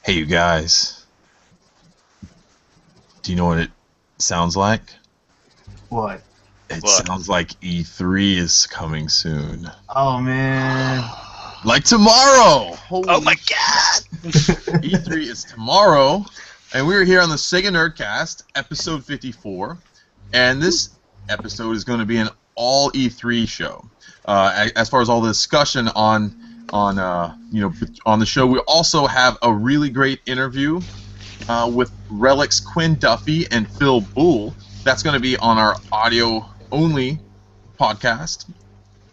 Hey, you guys. Do you know what it sounds like? What? It What? sounds like E3 is coming soon. Oh man. Like tomorrow! Holy Oh my god! E3 is tomorrow, and we're here on the SEGA Nerdcast, episode 54, and this episode is going to be an all E3 show. As far as all the discussion on the show, we also have a really great interview with Relic's Quinn Duffy and Phil Bull. That's going to be on our audio-only podcast,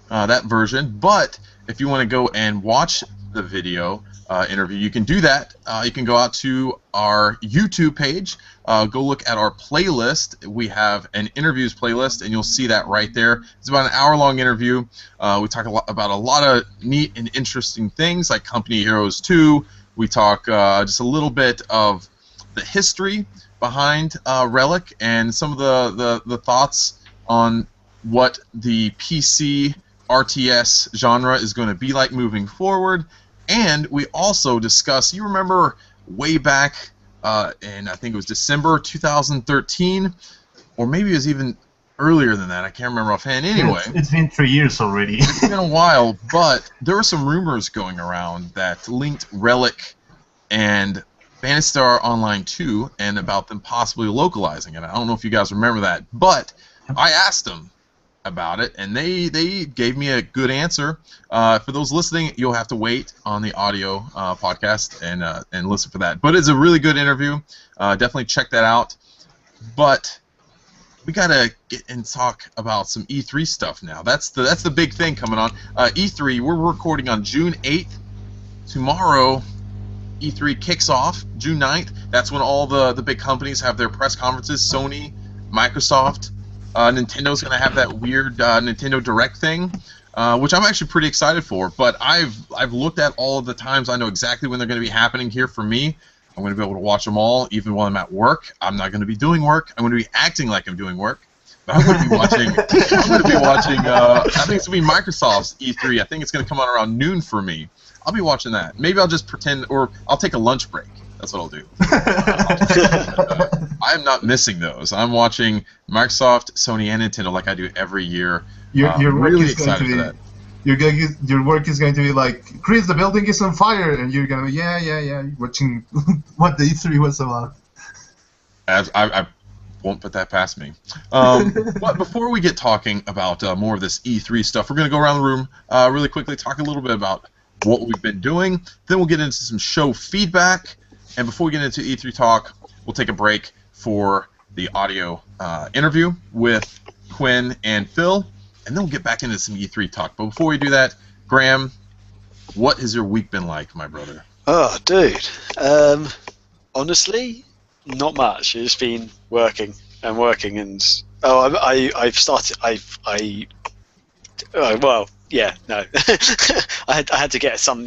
that version. But if you want to go and watch the video interview, you can do that. You can go out to our YouTube page, go look at our playlist. We have an interviews playlist, and you'll see that right there. It's about an hour-long interview. We talk about a lot of neat and interesting things, like Company Heroes 2. We talk just a little bit of the history behind Relic and some of the thoughts on what the PC RTS genre is going to be like moving forward. And we also discuss, you remember way back in, I think it was December 2013, or maybe it was even earlier than that, I can't remember offhand. Anyway, It's been 3 years already. it's been a while, but there were some rumors going around that linked Relic and Phantasy Star Online 2 and about them possibly localizing it. I don't know if you guys remember that, but I asked them about it, and they gave me a good answer. For those listening, you'll have to wait on the audio podcast and listen for that. But it's a really good interview. Definitely check that out. But we gotta get and talk about some E3 stuff now. That's the big thing coming on. E3, we're recording on June 8th. Tomorrow, E3 kicks off June 9th. That's when all the big companies have their press conferences. Sony, Microsoft, Nintendo's going to have that weird Nintendo Direct thing, which I'm actually pretty excited for. But I've looked at all of the times. I know exactly when they're going to be happening here for me. I'm going to be able to watch them all, even while I'm at work. I'm not going to be doing work. I'm going to be acting like I'm doing work. But I'm going to be watching. I'm going to be watching. I think it's going to be Microsoft's E3. I think it's going to come on around noon for me. I'll be watching that. Maybe I'll just pretend, or I'll take a lunch break. That's what I'll do. I am not missing those. I'm watching Microsoft, Sony, and Nintendo like I do every year. Your work really is going excited to be, for that. Your work is going to be like, Chris, the building is on fire, and you're going to be, yeah, watching what the E3 was about. I won't put that past me. But before we get talking about more of this E3 stuff, we're going to go around the room really quickly, talk a little bit about what we've been doing. Then we'll get into some show feedback. And before we get into E3 talk, we'll take a break for the audio interview with Quinn and Phil. And then we'll get back into some E3 talk. But before we do that, Graham, what has your week been like, my brother? Oh, dude. Honestly, not much. It's just been working, and I've started. Well, yeah, no. I had to get some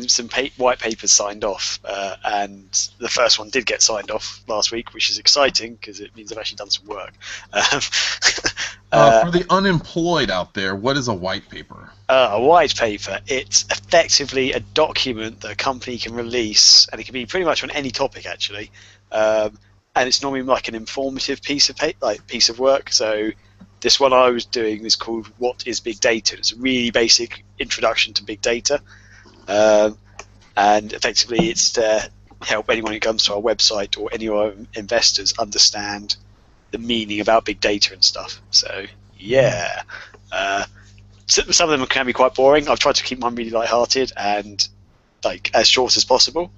white papers signed off, and the first one did get signed off last week, which is exciting because it means I've actually done some work. For the unemployed out there, what is a white paper? A white paper, it's effectively a document that a company can release, and it can be pretty much on any topic, actually. And it's normally like an informative piece of work. So this one I was doing is called "What is Big Data?" It's a really basic introduction to big data, and effectively it's to help anyone who comes to our website or any of our investors understand the meaning about big data and stuff. So yeah, some of them can be quite boring. I've tried to keep mine really lighthearted and like as short as possible,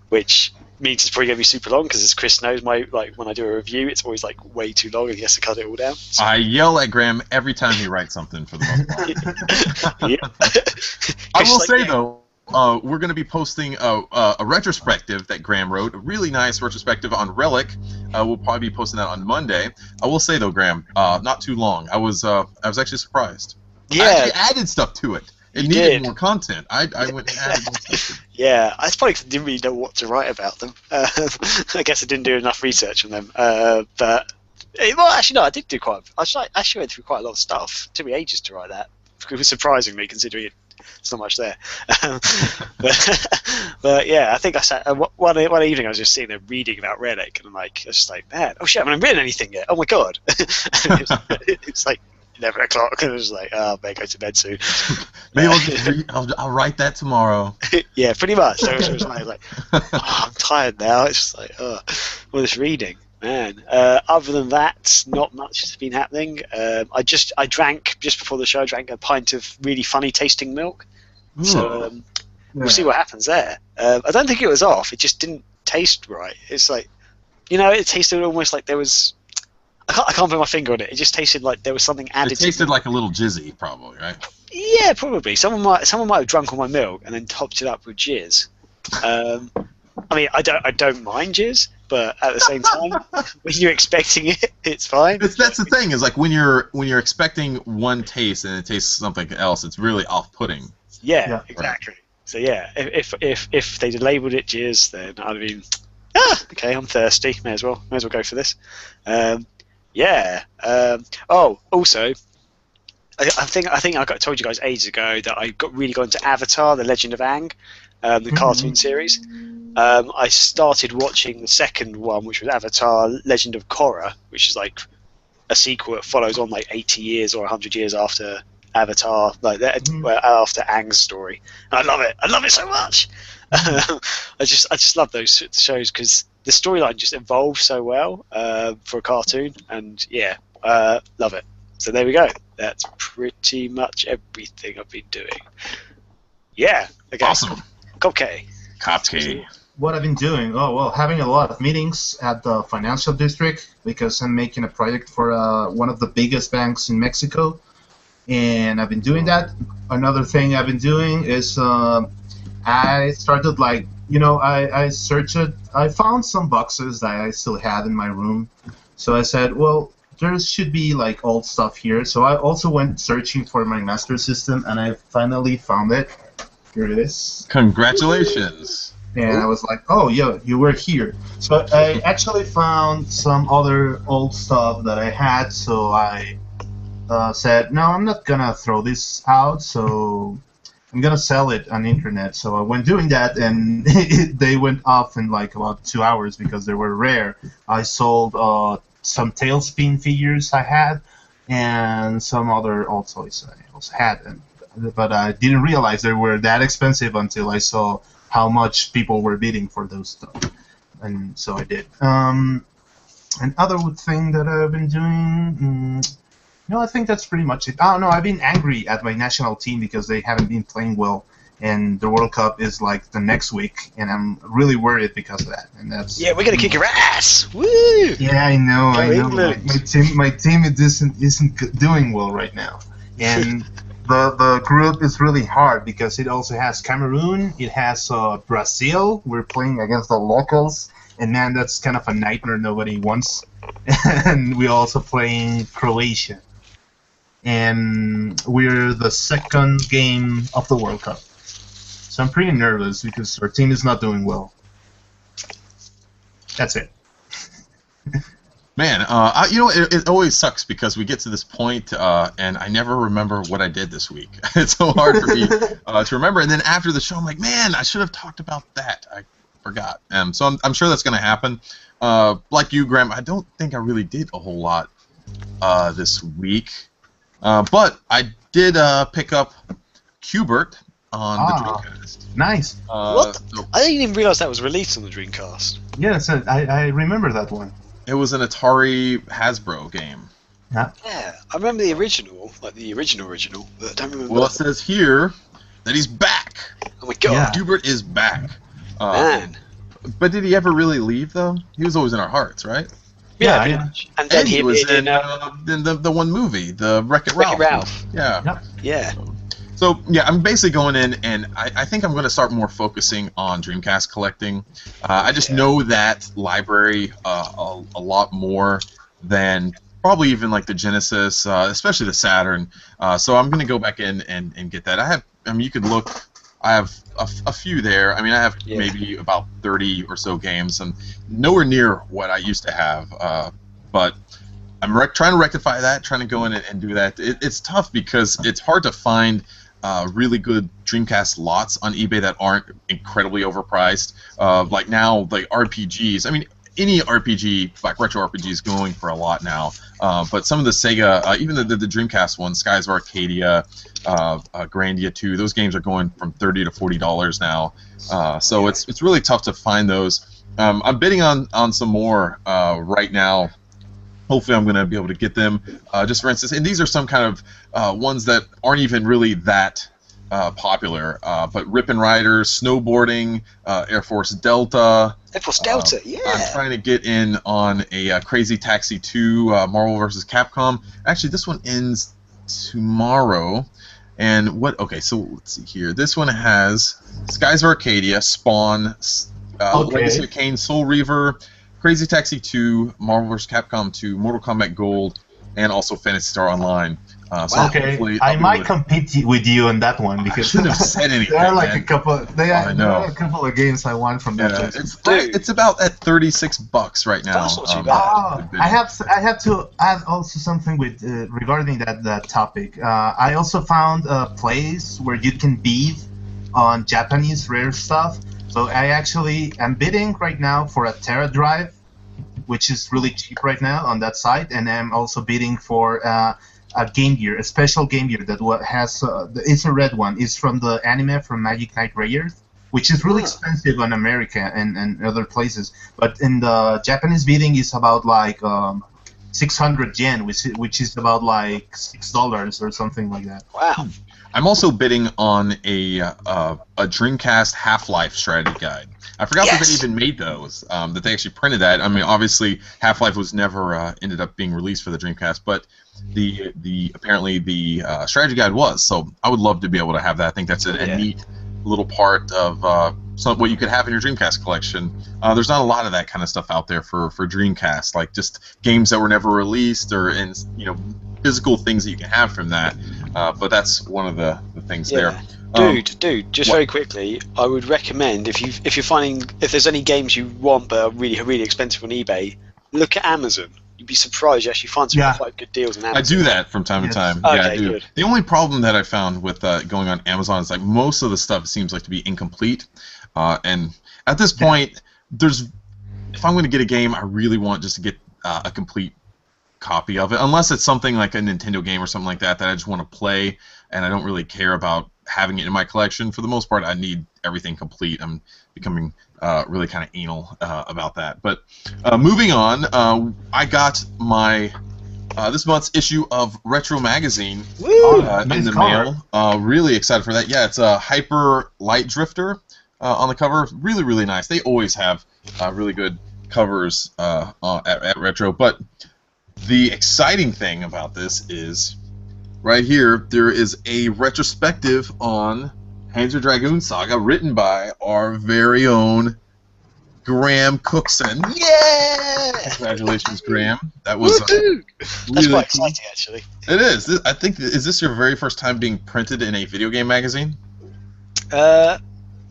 which means it's probably going to be super long because, as Chris knows, when I do a review, it's always like way too long and he has to cut it all down. So. I yell at Graham every time he writes something for the most part. I will say though, we're going to be posting a retrospective that Graham wrote, a really nice retrospective on Relic. We'll probably be posting that on Monday. I will say though, Graham, not too long. I was actually surprised. Yeah, I actually added stuff to it. It needed more content. I went and added more stuff. Yeah, I probably didn't really know what to write about them. I guess I didn't do enough research on them. But well, actually, no, I did do quite. I actually went through quite a lot of stuff. It took me ages to write that, surprisingly, considering There's not much there. But yeah, I think I sat one evening. I was just sitting there reading about Relic, and I was just like, man, oh shit, I haven't written anything yet. Oh my god. It's like 11 o'clock, and I was like, oh, I better go to bed soon. Maybe I'll just I'll write that tomorrow. Yeah, pretty much. So it was like, oh, I'm tired now. It's just like, oh, all this reading, man. Other than that, not much has been happening. I drank just before the show. I drank a pint of really funny tasting milk. So we'll see what happens there. I don't think it was off. It just didn't taste right. It's like, it tasted almost like there was. I can't put my finger on it. It just tasted like there was something added. It tasted like a little jizzy, probably, right? Yeah, probably. Someone might have drunk all my milk and then topped it up with jizz. I mean, I don't mind jizz, but at the same time, when you're expecting it, it's fine. That's the thing, is like when you're expecting one taste and it tastes something else, it's really off-putting. Yeah, exactly. Right. So yeah, if they'd labelled it jizz, then I'd have been, okay, I'm thirsty. May as well go for this. Also, I think I told you guys ages ago that I really got into Avatar: The Legend of Aang, the cartoon series. I started watching the second one, which was Avatar: Legend of Korra, which is like a sequel that follows on like 80 years or 100 years after Avatar, after Aang's story. And I love it. I love it so much. I just love those shows because the storyline just evolves so well for a cartoon, and love it. So there we go. That's pretty much everything I've been doing. Yeah. Okay. Awesome. Kopke. What I've been doing? Oh, well, having a lot of meetings at the financial district because I'm making a project for one of the biggest banks in Mexico, and I've been doing that. Another thing I've been doing is I started I searched it. I found some boxes that I still had in my room, so I said, well, there should be like old stuff here. So I also went searching for my Master System, and I finally found it. Here it is. Congratulations. And I was like, oh, yeah, you were here. So I actually found some other old stuff that I had, so I said, no, I'm not going to throw this out, so I'm going to sell it on the internet. So I went doing that, and they went off in like about 2 hours because they were rare. I sold some Tailspin figures I had, and some other old toys I also had. But I didn't realize they were that expensive until I saw how much people were bidding for those stuff. And so I did. Another thing that I've been doing... No, I think that's pretty much it. Oh, no, I've been angry at my national team because they haven't been playing well, and the World Cup is like the next week, and I'm really worried because of that. And that's we're gonna kick your ass! Woo! Yeah, I know. My team isn't doing well right now, and the group is really hard because it also has Cameroon, it has Brazil. We're playing against the locals, and man, that's kind of a nightmare nobody wants. And we're also playing Croatia. And we're the second game of the World Cup. So I'm pretty nervous because our team is not doing well. That's it. Man, it always sucks because we get to this point, and I never remember what I did this week. It's so hard for me to remember. And then after the show, I'm like, man, I should have talked about that. I forgot. So I'm sure that's going to happen. Like you, Graham, I don't think I really did a whole lot this week. But I did pick up Qbert on the Dreamcast. Nice. What? I didn't even realize that was released on the Dreamcast. Yes, I remember that one. It was an Atari Hasbro game. Yeah. Yeah, I remember the original, like the original, but I don't remember. Well, it says here that he's back. Oh my god. Yeah. Qbert is back. Man. But did he ever really leave, though? He was always in our hearts, right? Yeah, pretty much. And then he was in the one movie, the Wreck-It Ralph. Yeah. Yep. Yeah. So, yeah, I'm basically going in, and I think I'm going to start more focusing on Dreamcast collecting. I just know that library a lot more than probably even like the Genesis, especially the Saturn. So I'm going to go back in and get that. You could look. I have a few there. I mean, I have maybe about 30 or so games, and nowhere near what I used to have. But I'm trying to rectify that, trying to go in and do that. It's tough because it's hard to find really good Dreamcast lots on eBay that aren't incredibly overpriced. Like now, like RPGs. I mean, any RPG, like retro RPGs, going for a lot now. But some of the Sega, even the Dreamcast ones, Skies of Arcadia, Grandia 2, those games are going from $30 to $40 now. So it's really tough to find those. I'm bidding on some more right now. Hopefully I'm going to be able to get them. Just for instance, and these are some kind of ones that aren't even really that popular. But Rip and Riders, Snowboarding, Air Force Delta. Air Force Delta, yeah. I'm trying to get in on a Crazy Taxi 2, Marvel vs. Capcom. Actually, this one ends tomorrow. And what? Okay, so let's see here. This one has Skies of Arcadia, Spawn, Legacy of Kain, Soul Reaver, Crazy Taxi 2, Marvel vs. Capcom 2, Mortal Kombat Gold, and also Phantasy Star Online. So okay, I might compete with you on that one because I shouldn't have said anything. There are like a couple. There are a couple of games I want from that. It's about at $36 right now. That's not too bad. I have to add also something with regarding that topic. I also found a place where you can bid on Japanese rare stuff. So I actually am bidding right now for a Tera drive, which is really cheap right now on that site, and I'm also bidding for a Game Gear, a special Game Gear that has it's a red one. It's from the anime from Magic Knight Rayearth, which is really expensive in America and other places. But in the Japanese bidding, it's about like 600 yen, which is about like $6 or something like that. Wow. I'm also bidding on a Dreamcast Half-Life strategy guide. I forgot that they even made those, that they actually printed that. I mean, obviously, Half-Life was never ended up being released for the Dreamcast, but apparently the strategy guide was. So I would love to be able to have that. I think that's a neat little part of what you could have in your Dreamcast collection. There's not a lot of that kind of stuff out there for Dreamcast, like just games that were never released or physical things that you can have from that. But that's one of the things there. Dude, just very quickly, I would recommend if you're finding if there's any games you want but are really really expensive on eBay, look at Amazon. You'd be surprised you actually find some quite good deals on Amazon. I do that from time to time. Okay, I do. Good. The only problem that I found with going on Amazon is like most of the stuff seems like to be incomplete, and at this point, if I'm going to get a game, I really want just to get a complete copy of it, unless it's something like a Nintendo game or something like that I just want to play, and I don't really care about having it in my collection. For the most part, I need everything complete. I'm becoming really kind of anal about that. But moving on, I got my this month's issue of Retro Magazine in the mail. Really excited for that. Yeah, it's a Hyper Light Drifter on the cover. Really, really nice. They always have really good covers at Retro. But the exciting thing about this is right here, there is a retrospective on Panzer Dragoon Saga written by our very own Graham Cookson. Yeah! Congratulations, Graham. That was really that's quite exciting, actually. It is. I think, is this your very first time being printed in a video game magazine?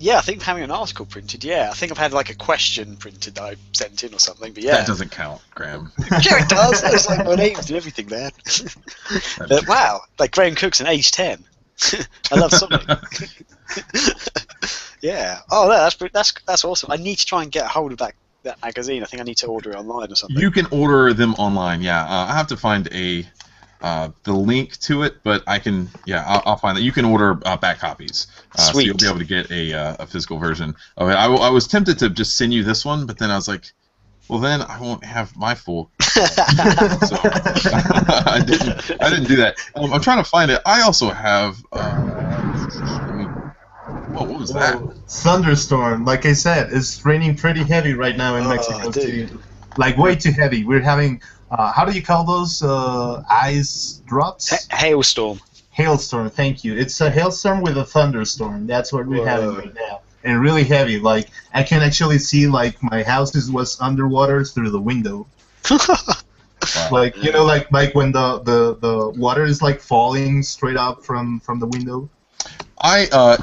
Yeah, I think having an article printed, I think I've had like a question printed that I sent in or something, but yeah. That doesn't count, Graham. Yeah, it does. It's like my name's and everything there. But wow, like Graham Cookson, age 10. I love something. Yeah. Oh, that's awesome. I need to try and get a hold of that magazine. I think I need to order it online or something. You can order them online, yeah. I have to find the link to it, but I can, I'll find that. You can order back copies, so you'll be able to get a physical version of it. I was tempted to just send you this one, but then I was like, well, then I won't have my full. So I didn't do that. I'm trying to find it. I also have. What was that? Thunderstorm. Like I said, it's raining pretty heavy right now in Mexico City. Like way too heavy. We're having. How do you call those ice drops? Hailstorm. Hailstorm, thank you. It's a hailstorm with a thunderstorm. That's what we're having right now. And really heavy. Like, I can actually see, like, my house was underwater through the window. Like, you know, like when the water is, like, falling straight up from the window. I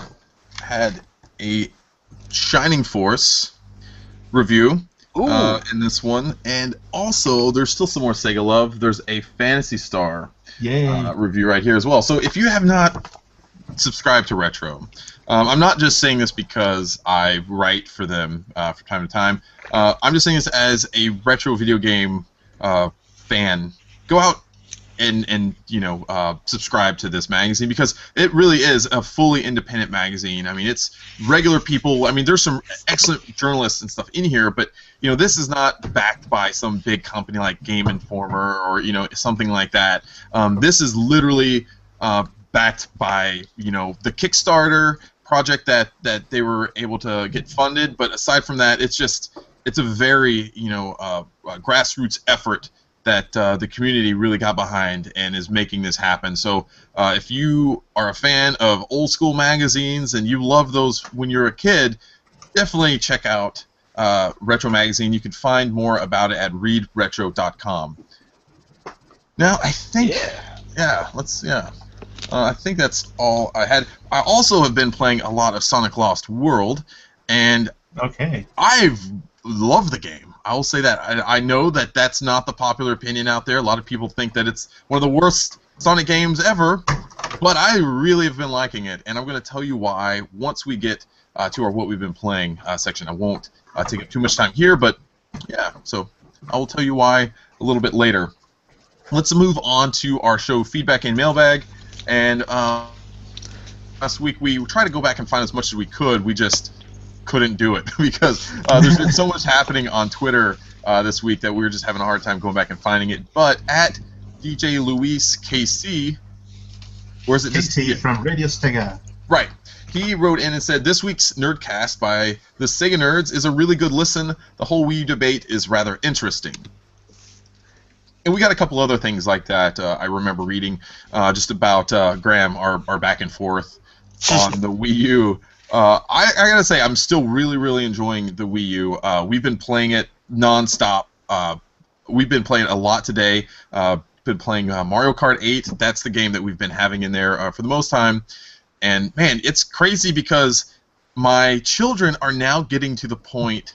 had a Shining Force review. In this one, and also there's still some more Sega love. There's a Phantasy Star review right here as well. So if you have not subscribe to Retro. I'm not just saying this because I write for them from time to time. I'm just saying this as a retro video game fan. Go out and subscribe to this magazine, because it really is a fully independent magazine. I mean, it's regular people. I mean, there's some excellent journalists and stuff in here, but this is not backed by some big company like Game Informer or something like that. This is literally backed by the Kickstarter project that they were able to get funded. But aside from that, it's a very grassroots effort that the community really got behind and is making this happen. So if you are a fan of old school magazines and you love those when you're a kid, definitely check out Retro Magazine. You can find more about it at readretro.com. Now, I think, I think that's all I had. I also have been playing a lot of Sonic Lost World, and I've loved the game. I will say that. I know that that's not the popular opinion out there. A lot of people think that it's one of the worst Sonic games ever, but I really have been liking it, and I'm going to tell you why once we get to our what we've been playing section. I won't take up too much time here, but yeah, so I will tell you why a little bit later. Let's move on to our show feedback and mailbag, and last week we tried to go back and find as much as we could. We just couldn't do it because there's been so much happening on Twitter this week that we were just having a hard time going back and finding it. But at DJ Luis KC, where's it? KC from Radio SEGA. Right. He wrote in and said, "This week's Nerdcast by the Sega Nerds is a really good listen. The whole Wii U debate is rather interesting." And we got a couple other things like that I remember reading just about Graham, our back and forth on the Wii U. I gotta say, I'm still really enjoying the Wii U. We've been playing it nonstop. We've been playing a lot today. Been playing Mario Kart 8. That's the game that we've been having in there for the most time. And man, it's crazy because my children are now getting to the point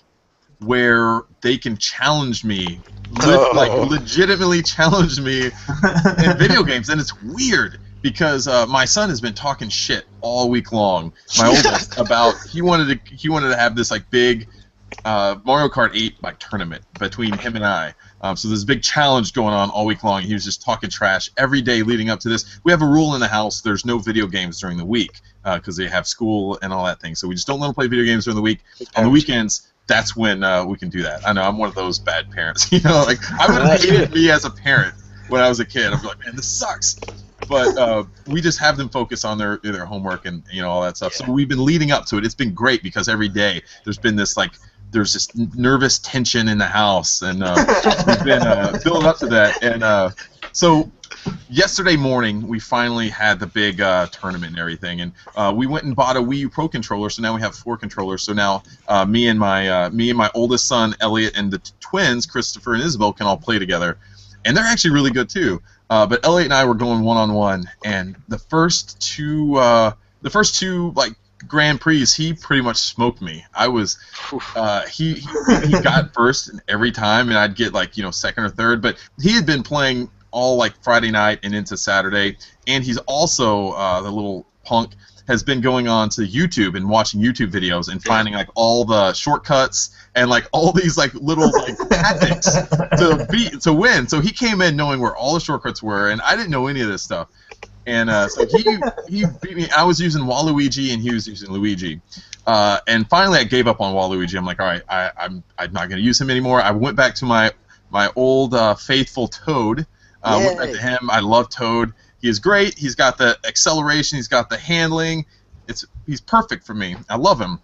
where they can challenge me, like legitimately challenge me in video games, and it's weird. Because my son has been talking shit all week long, my oldest, about he wanted to have this like big Mario Kart 8 like tournament between him and I. So there's a big challenge going on all week long. He was just talking trash every day leading up to this. We have a rule in the house: there's no video games during the week because they have school and all that thing. So we just don't let them play video games during the week. On the weekends, that's when we can do that. I know I'm one of those bad parents. Like I would have hated me as a parent when I was a kid. I'd be like, man, this sucks. But we just have them focus on their homework and all that stuff. So we've been leading up to it. It's been great because every day there's been this there's this nervous tension in the house, and we've been building up to that. And so yesterday morning we finally had the big tournament and everything, and we went and bought a Wii U Pro controller. So now we have 4 controllers. So now me and my oldest son Elliot and the twins Christopher and Isabel can all play together, and they're actually really good too. But Elliot and I were going one-on-one, and the first two like Grand Prix, he pretty much smoked me. I was he got first every time, and I'd get second or third. But he had been playing all like Friday night and into Saturday, and he's also the little punk has been going on to YouTube and watching YouTube videos and finding like all the shortcuts and like all these like little like tactics to win. So he came in knowing where all the shortcuts were, and I didn't know any of this stuff. And so he beat me. I was using Waluigi and he was using Luigi. And finally I gave up on Waluigi. I'm like, all right, I'm not going to use him anymore. I went back to my old faithful Toad. Went back to him. I love Toad. He is great. He's got the acceleration. He's got the handling. He's perfect for me. I love him.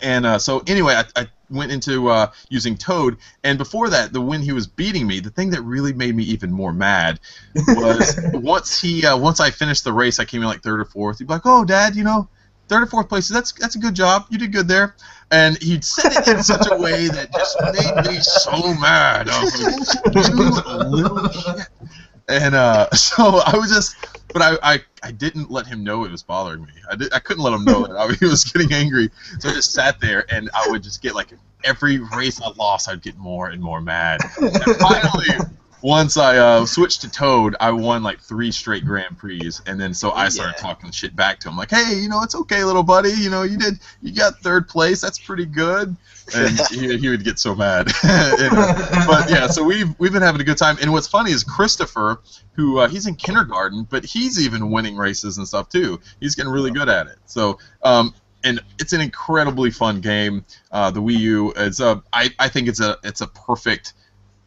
And so anyway, I went into using Toad, and before that, when he was beating me, the thing that really made me even more mad was once I finished the race, I came in like 3rd or 4th. He'd be like, "Oh, Dad, 3rd or 4th place, that's a good job. You did good there." And he'd said it in such a way that just made me so mad. I was like, "You little shit." And so I was just, but I didn't let him know it was bothering me. I couldn't let him know that he was getting angry. So I just sat there, and I would just get like every race I lost, I'd get more and more mad. And once I switched to Toad, I won like 3 straight Grand Prix, and then so I started Yeah. talking shit back to him, like, hey, it's okay, little buddy, you got 3rd place, that's pretty good, and he would get so mad. But yeah, so we've been having a good time, and what's funny is Christopher, who he's in kindergarten, but he's even winning races and stuff too. He's getting really good at it. So and it's an incredibly fun game. The Wii U is I think it's a perfect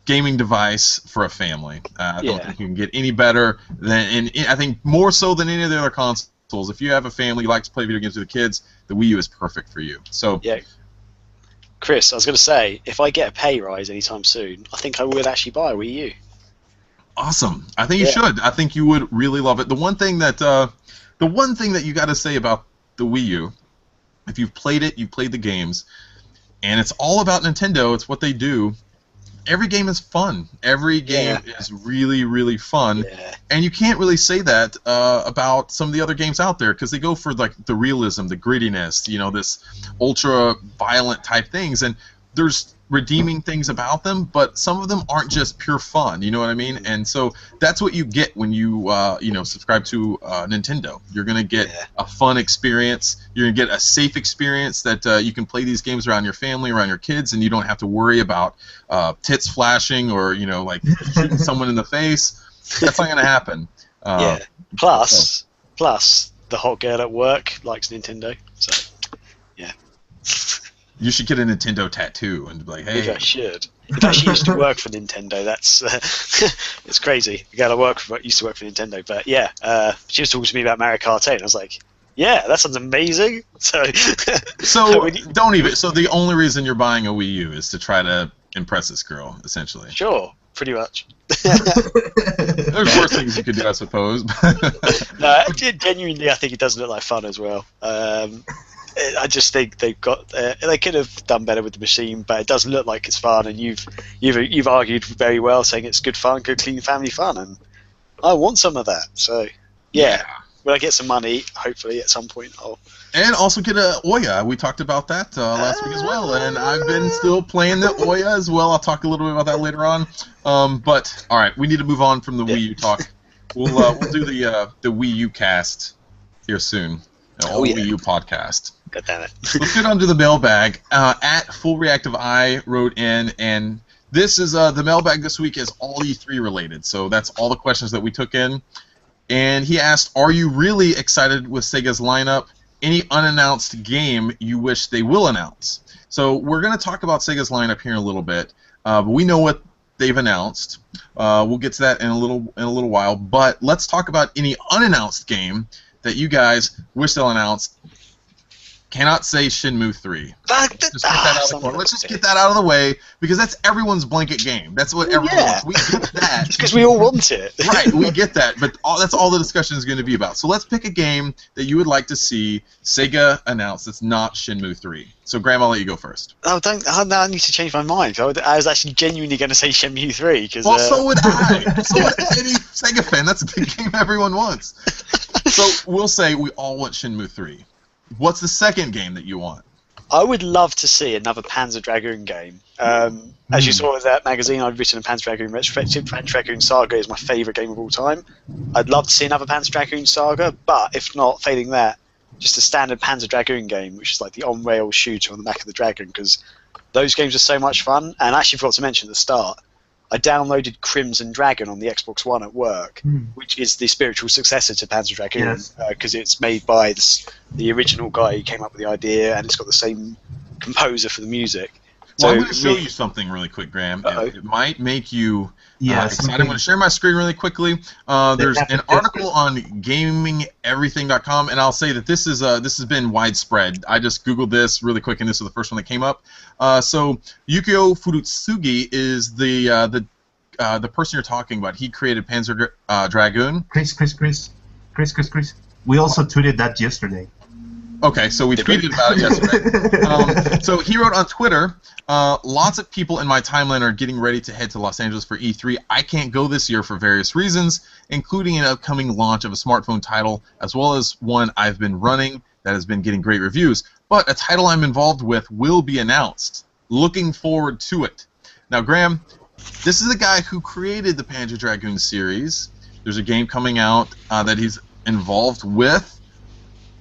gaming device for a family. I don't think you can get any better than, and I think more so than any of the other consoles. If you have a family who likes to play video games with the kids, the Wii U is perfect for you. So Yeah. Chris, I was going to say, if I get a pay rise anytime soon, I think I would actually buy a Wii U. awesome. I think you should. I think you would really love it. The one thing that you got to say about the Wii U, if you've played it, you've played the games, and it's all about Nintendo. It's what they do. Every game is fun. Every game is really, really fun. Yeah. And you can't really say that about some of the other games out there because they go for like the realism, the grittiness, this ultra violent type things. And there's redeeming things about them, but some of them aren't just pure fun. You know what I mean? And so that's what you get when you subscribe to Nintendo. You're gonna get a fun experience. You're gonna get a safe experience that you can play these games around your family, around your kids, and you don't have to worry about tits flashing or like shooting someone in the face. That's not gonna happen. Plus, the hot girl at work likes Nintendo. So, yeah. You should get a Nintendo tattoo and be like, hey. Maybe I should. If I actually used to work for Nintendo, that's it's crazy. The girl I used to work for Nintendo, but she was talking to me about Mario Kart 8, and I was like, yeah, that sounds amazing. So don't even. So the only reason you're buying a Wii U is to try to impress this girl, essentially. Sure, pretty much. There's worse things you could do, I suppose. No, genuinely, I think it does look like fun as well. I just think they could have done better with the machine, but it does look like it's fun, and you've argued very well, saying it's good fun, good clean family fun, and I want some of that. So when I get some money, hopefully at some point And also get a Ouya. We talked about that last week as well, and I've been still playing the Ouya as well. I'll talk a little bit about that later on. But all right, we need to move on from the Wii U talk. We'll do the Wii U cast here soon. Wii U podcast. God damn it. Let's get on to the mailbag. At Full Reactive Eye wrote in, and this is the mailbag this week is all E3 related. So that's all the questions that we took in. And he asked, are you really excited with Sega's lineup? Any unannounced game you wish they will announce? So we're going to talk about Sega's lineup here in a little bit. But we know what they've announced. We'll get to that in a little while. But let's talk about any unannounced game that you guys wish they'll announce. Cannot say Shenmue 3. Let's just get that out of the way because that's everyone's blanket game. That's what everyone wants. We get that. Because we all want it. Right, we get that. But that's all the discussion is going to be about. So let's pick a game that you would like to see Sega announce that's not Shenmue 3. So, Graham, I'll let you go first. Oh, now I need to change my mind. I was actually genuinely going to say Shenmue 3. Well, so would I. So would any Sega fan. That's the game everyone wants. So we'll say we all want Shenmue 3. What's the second game that you want? I would love to see another Panzer Dragoon game. As you saw with that magazine, I've written a Panzer Dragoon retrospective. Panzer Dragoon Saga is my favourite game of all time. I'd love to see another Panzer Dragoon Saga, but if not, failing that, just a standard Panzer Dragoon game, which is like the on-rail shooter on the back of the Dragon, because those games are so much fun. And I actually forgot to mention at the start, I downloaded Crimson Dragon on the Xbox One at work, which is the spiritual successor to Panzer Dragoon, because it's made by the original guy who came up with the idea, and it's got the same composer for the music. Well, I'm going to show you something really quick, Graham. It might make you excited. I'm going to share my screen really quickly. There's an article on GamingEverything.com, and I'll say that this has been widespread. I just Googled this really quick, and this was the first one that came up. So Yukio Furutsugi is the person you're talking about. He created Panzer Dragoon. Chris. We also tweeted that yesterday. Okay, so we tweeted about it yesterday. So he wrote on Twitter, lots of people in my timeline are getting ready to head to Los Angeles for E3. I can't go this year for various reasons, including an upcoming launch of a smartphone title, as well as one I've been running that has been getting great reviews. But a title I'm involved with will be announced. Looking forward to it. Now, Graham, This is the guy who created the Panzer Dragoon series. There's a game coming out that he's involved with.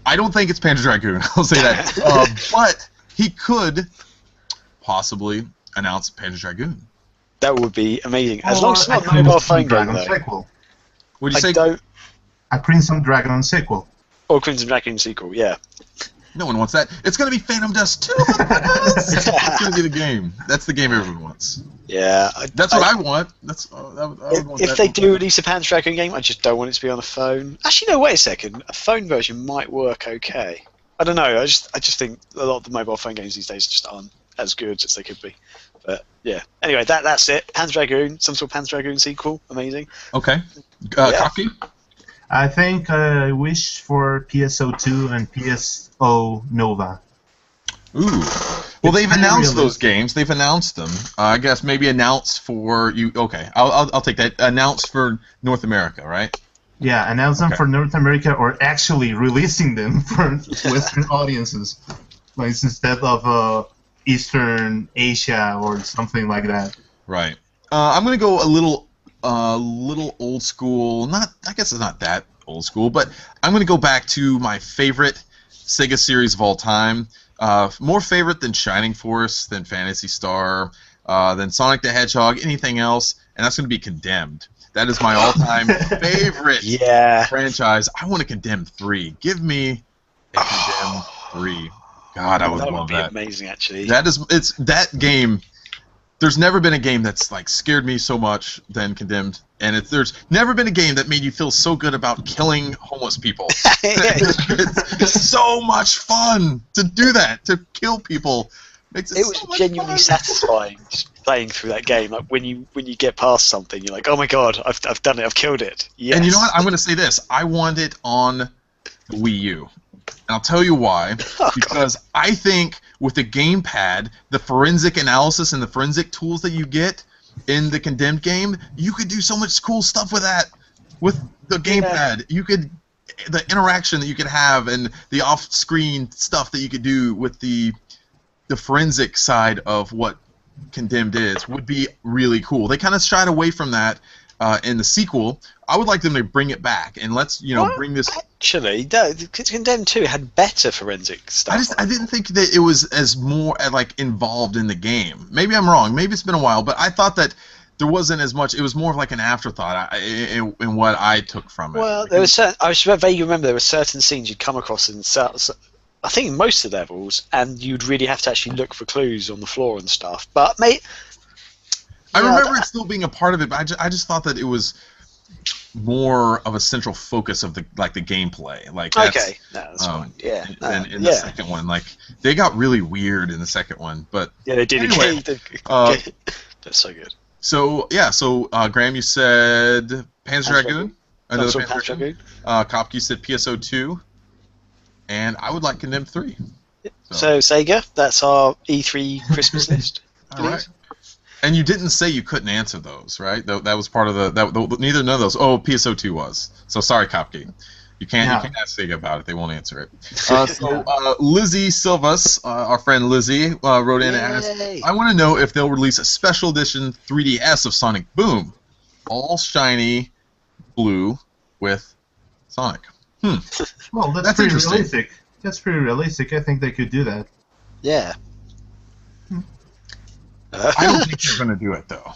I don't think it's Panzer Dragoon. I'll say that. But he could possibly announce Panzer Dragoon. That would be amazing. As long as it's not a mobile phone game, though. Would you say? A Crimson Dragon sequel. Or Crimson Dragon sequel, yeah. No one wants that. It's going to be Phantom Dust 2. It's going to be the game. That's the game everyone wants. Yeah. That's what I want. I would want if they do release a Panzer Dragon game, I just don't want it to be on a phone. Actually, no, wait a second. A phone version might work okay. I don't know. I just think a lot of the mobile phone games these days just aren't as good as they could be. But yeah. Anyway, that's it. Panzer Dragoon, some sort of Panzer Dragoon sequel. Amazing. Okay. Coffee? I think I wish for PSO2 and PSO Nova. Ooh. Well, they've announced those games. They've announced them. I guess maybe announced for you. Okay, I'll take that. Announced for North America, right? Yeah, announce them for North America, or actually releasing them for Western audiences, like instead of Eastern Asia or something like that. Right. I'm gonna go a little old school. I guess it's not that old school, but I'm gonna go back to my favorite Sega series of all time. More favorite than Shining Force, than Phantasy Star, than Sonic the Hedgehog, anything else, and that's gonna be Condemned. That is my all-time favorite franchise. I want to Condemned 3. Give me a Condemned 3. God, I would love that. That would be amazing, actually. It's that game. There's never been a game that's like scared me so much than Condemned, and there's never been a game that made you feel so good about killing homeless people. It's so much fun to do that, to kill people. It was genuinely satisfying just playing through that game. Like when you get past something, you're like, oh my god, I've done it, I've killed it. Yes. And you know what? I'm going to say this: I want it on the Wii U. And I'll tell you why. Because I think with the gamepad, the forensic analysis and the forensic tools that you get in the Condemned game, you could do so much cool stuff with that. With the gamepad, the interaction that you could have and the off-screen stuff that you could do with the forensic side of what Condemned is would be really cool. They kind of shied away from that in the sequel. I would like them to bring it back and let's bring this. Actually, Condemned 2 had better forensic stuff. I didn't think that it was as more like involved in the game. Maybe I'm wrong. Maybe it's been a while, but I thought that there wasn't as much. It was more of like an afterthought in what I took from it. Well, there was I vaguely remember there were certain scenes you'd come across in I think in most of the levels, and you'd really have to actually look for clues on the floor and stuff. But mate, I remember it still being a part of it, but I just thought that it was more of a central focus of the gameplay. Like that's fine. Yeah. In the second one, like they got really weird in the second one, but yeah, they did. Anyway, that's so good. So Graham, you said Panzer Dragoon. Another Panzer Dragoon. Kopke said PSO2, and I would like Condemned 3. So Sega, that's our E3 Christmas list. All right. And you didn't say you couldn't answer those, right? That was part of none of those. Oh, PSO2 was. So sorry, Kopke. You can't ask Sega about it. They won't answer it. So Lizzie Silvas, our friend Lizzie, wrote in and asked, I want to know if they'll release a special edition 3DS of Sonic Boom, all shiny blue with Sonic. Well, that's pretty realistic. That's pretty realistic. I think they could do that. Yeah. I don't think they're going to do it, though.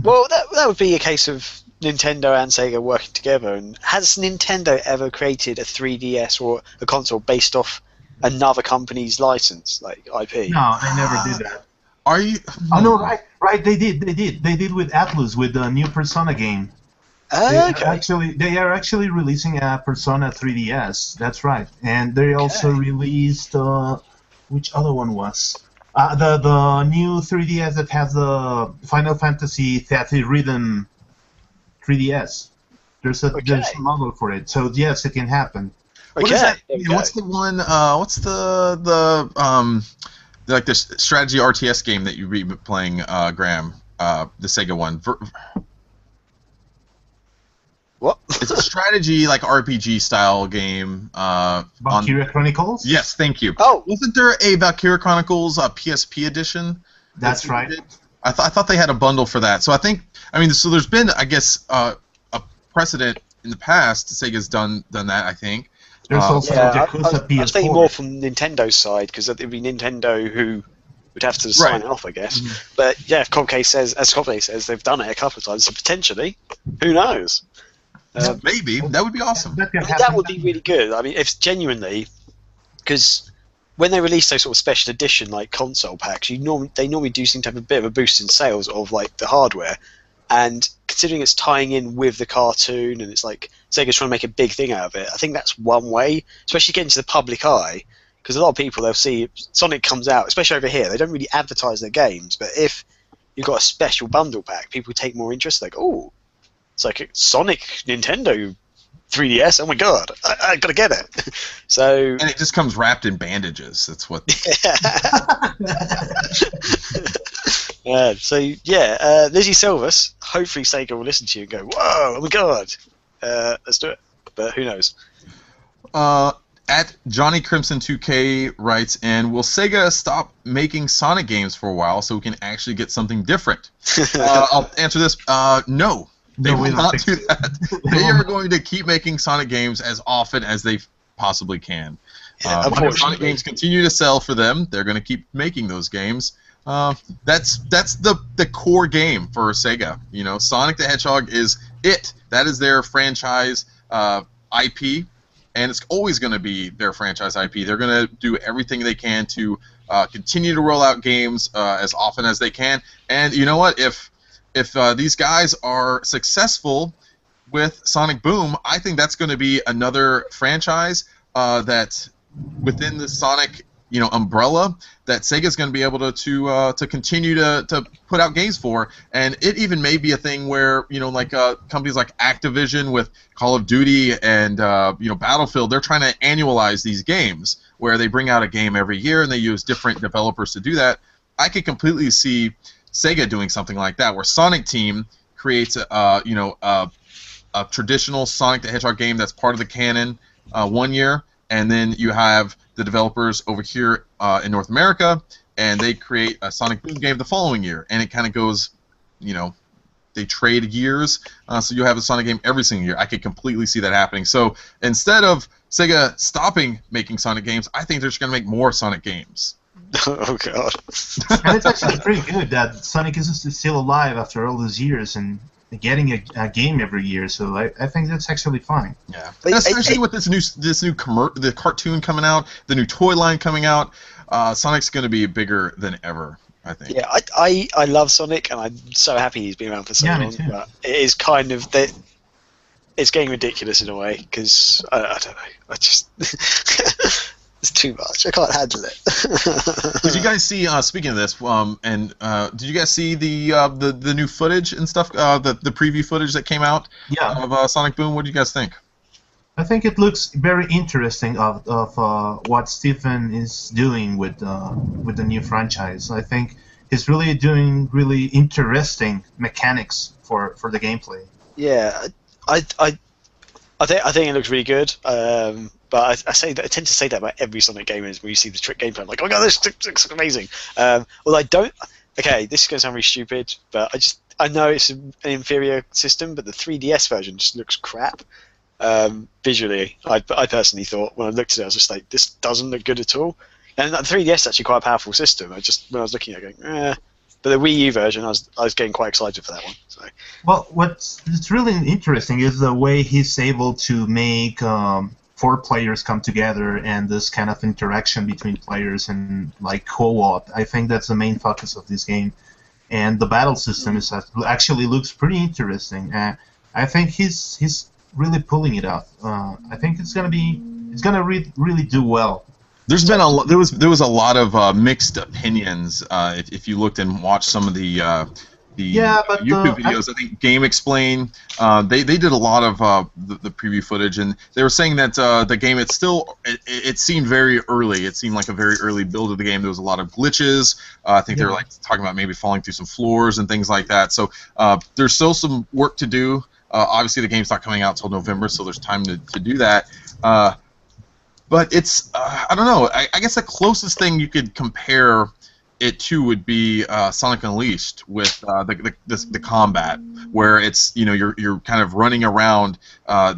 Well, that would be a case of Nintendo and Sega working together. And has Nintendo ever created a 3DS or a console based off another company's license, like IP? No, they never did that. Are you? Oh no, right. They did with Atlus with the new Persona game. Okay. They are actually releasing a Persona 3DS. That's right, and they also released which other one was? The new 3DS that has the Final Fantasy Theater Rhythm 3DS. There's a model for it, so yes, it can happen. Okay. What is that? What's the one? What's the like this strategy RTS game that you've been playing, Graham? The Sega one. What? It's a strategy like RPG style game. Valkyria Chronicles? Yes, thank you. Oh, wasn't there a Valkyria Chronicles PSP edition? That's right. I thought they had a bundle for that. So so there's been, I guess, a precedent in the past. Sega's done that, I think. There's also Yakuza PS4. I was thinking more from Nintendo's side, because it'd be Nintendo who would have to sign it off, I guess. Mm-hmm. But yeah, if Kopke says, they've done it a couple of times, so potentially, who knows? Maybe that would be awesome. That would be really good. I mean, if genuinely, because when they release those sort of special edition like console packs, they normally do seem to have a bit of a boost in sales of like the hardware. And considering it's tying in with the cartoon, and it's like Sega's trying to make a big thing out of it, I think that's one way, especially getting to the public eye, because a lot of people, they'll see Sonic comes out, especially over here, they don't really advertise their games, but if you've got a special bundle pack, people take more interest, like, oh, it's like a Sonic Nintendo 3DS, oh my god, I gotta get it. So, and it just comes wrapped in bandages, that's what... Lizzie Silvers, hopefully Sega will listen to you and go, whoa, oh my god, let's do it. But who knows? At Johnny Crimson 2K writes, and will Sega stop making Sonic games for a while so we can actually get something different? I'll answer this. No. They will not do that. They are going to keep making Sonic games as often as they possibly can. When Sonic games continue to sell for them, they're going to keep making those games. That's the core game for Sega. You know, Sonic the Hedgehog is it. That is their franchise IP, and it's always going to be their franchise IP. They're going to do everything they can to continue to roll out games as often as they can. And you know what? If these guys are successful with Sonic Boom, I think that's going to be another franchise that within the Sonic umbrella that Sega's going to be able to continue to put out games for, and it even may be a thing where companies like Activision with Call of Duty and Battlefield, they're trying to annualize these games where they bring out a game every year and they use different developers to do that. I could completely see Sega doing something like that, where Sonic Team creates a traditional Sonic the Hedgehog game that's part of the canon one year, and then you have the developers over here in North America, and they create a Sonic Boom game the following year, and it kind of goes, they trade years, so you have a Sonic game every single year. I could completely see that happening. So instead of Sega stopping making Sonic games, I think they're just going to make more Sonic games. Oh god! And it's actually pretty good that Sonic is still alive after all these years and getting a game every year. So I think that's actually fine. Yeah, and especially with this new the cartoon coming out, the new toy line coming out, Sonic's going to be bigger than ever, I think. Yeah, I love Sonic, and I'm so happy he's been around for so long. But it is kind of that. It's getting ridiculous in a way because I don't know. I just. It's too much. I can't handle it. Did you guys see? Speaking of this, did you guys see the new footage and stuff? The preview footage that came out of Sonic Boom. What do you guys think? I think it looks very interesting of what Stephen is doing with the new franchise. I think he's really doing really interesting mechanics for the gameplay. Yeah, I think it looks really good. But I tend to say that about every Sonic game is when you see the trick gameplay. I'm like, oh my god, this looks amazing. Well, I don't. Okay, this is going to sound really stupid, but I know it's an inferior system, but the 3DS version just looks crap. Visually, I personally thought when I looked at it, I was just like, this doesn't look good at all. And the 3DS is actually quite a powerful system. When I was looking at it, going, eh. But the Wii U version, I was getting quite excited for that one. So. Well, what's really interesting is the way he's able to make 4 players come together and this kind of interaction between players and like co-op. I think that's the main focus of this game, and the battle system actually looks pretty interesting. I think he's really pulling it off. I think it's gonna really do well. There was a lot of mixed opinions if you looked and watched some of the YouTube videos. I think Game Explain, they did a lot of the preview footage, and they were saying that the game it seemed very early. It seemed like a very early build of the game. There was a lot of glitches. I think they were like talking about maybe falling through some floors and things like that. So there's still some work to do. Obviously, the game's not coming out until November, so there's time to do that. But it's I don't know. I guess the closest thing you could compare it too would be Sonic Unleashed with the combat, where it's you're kind of running around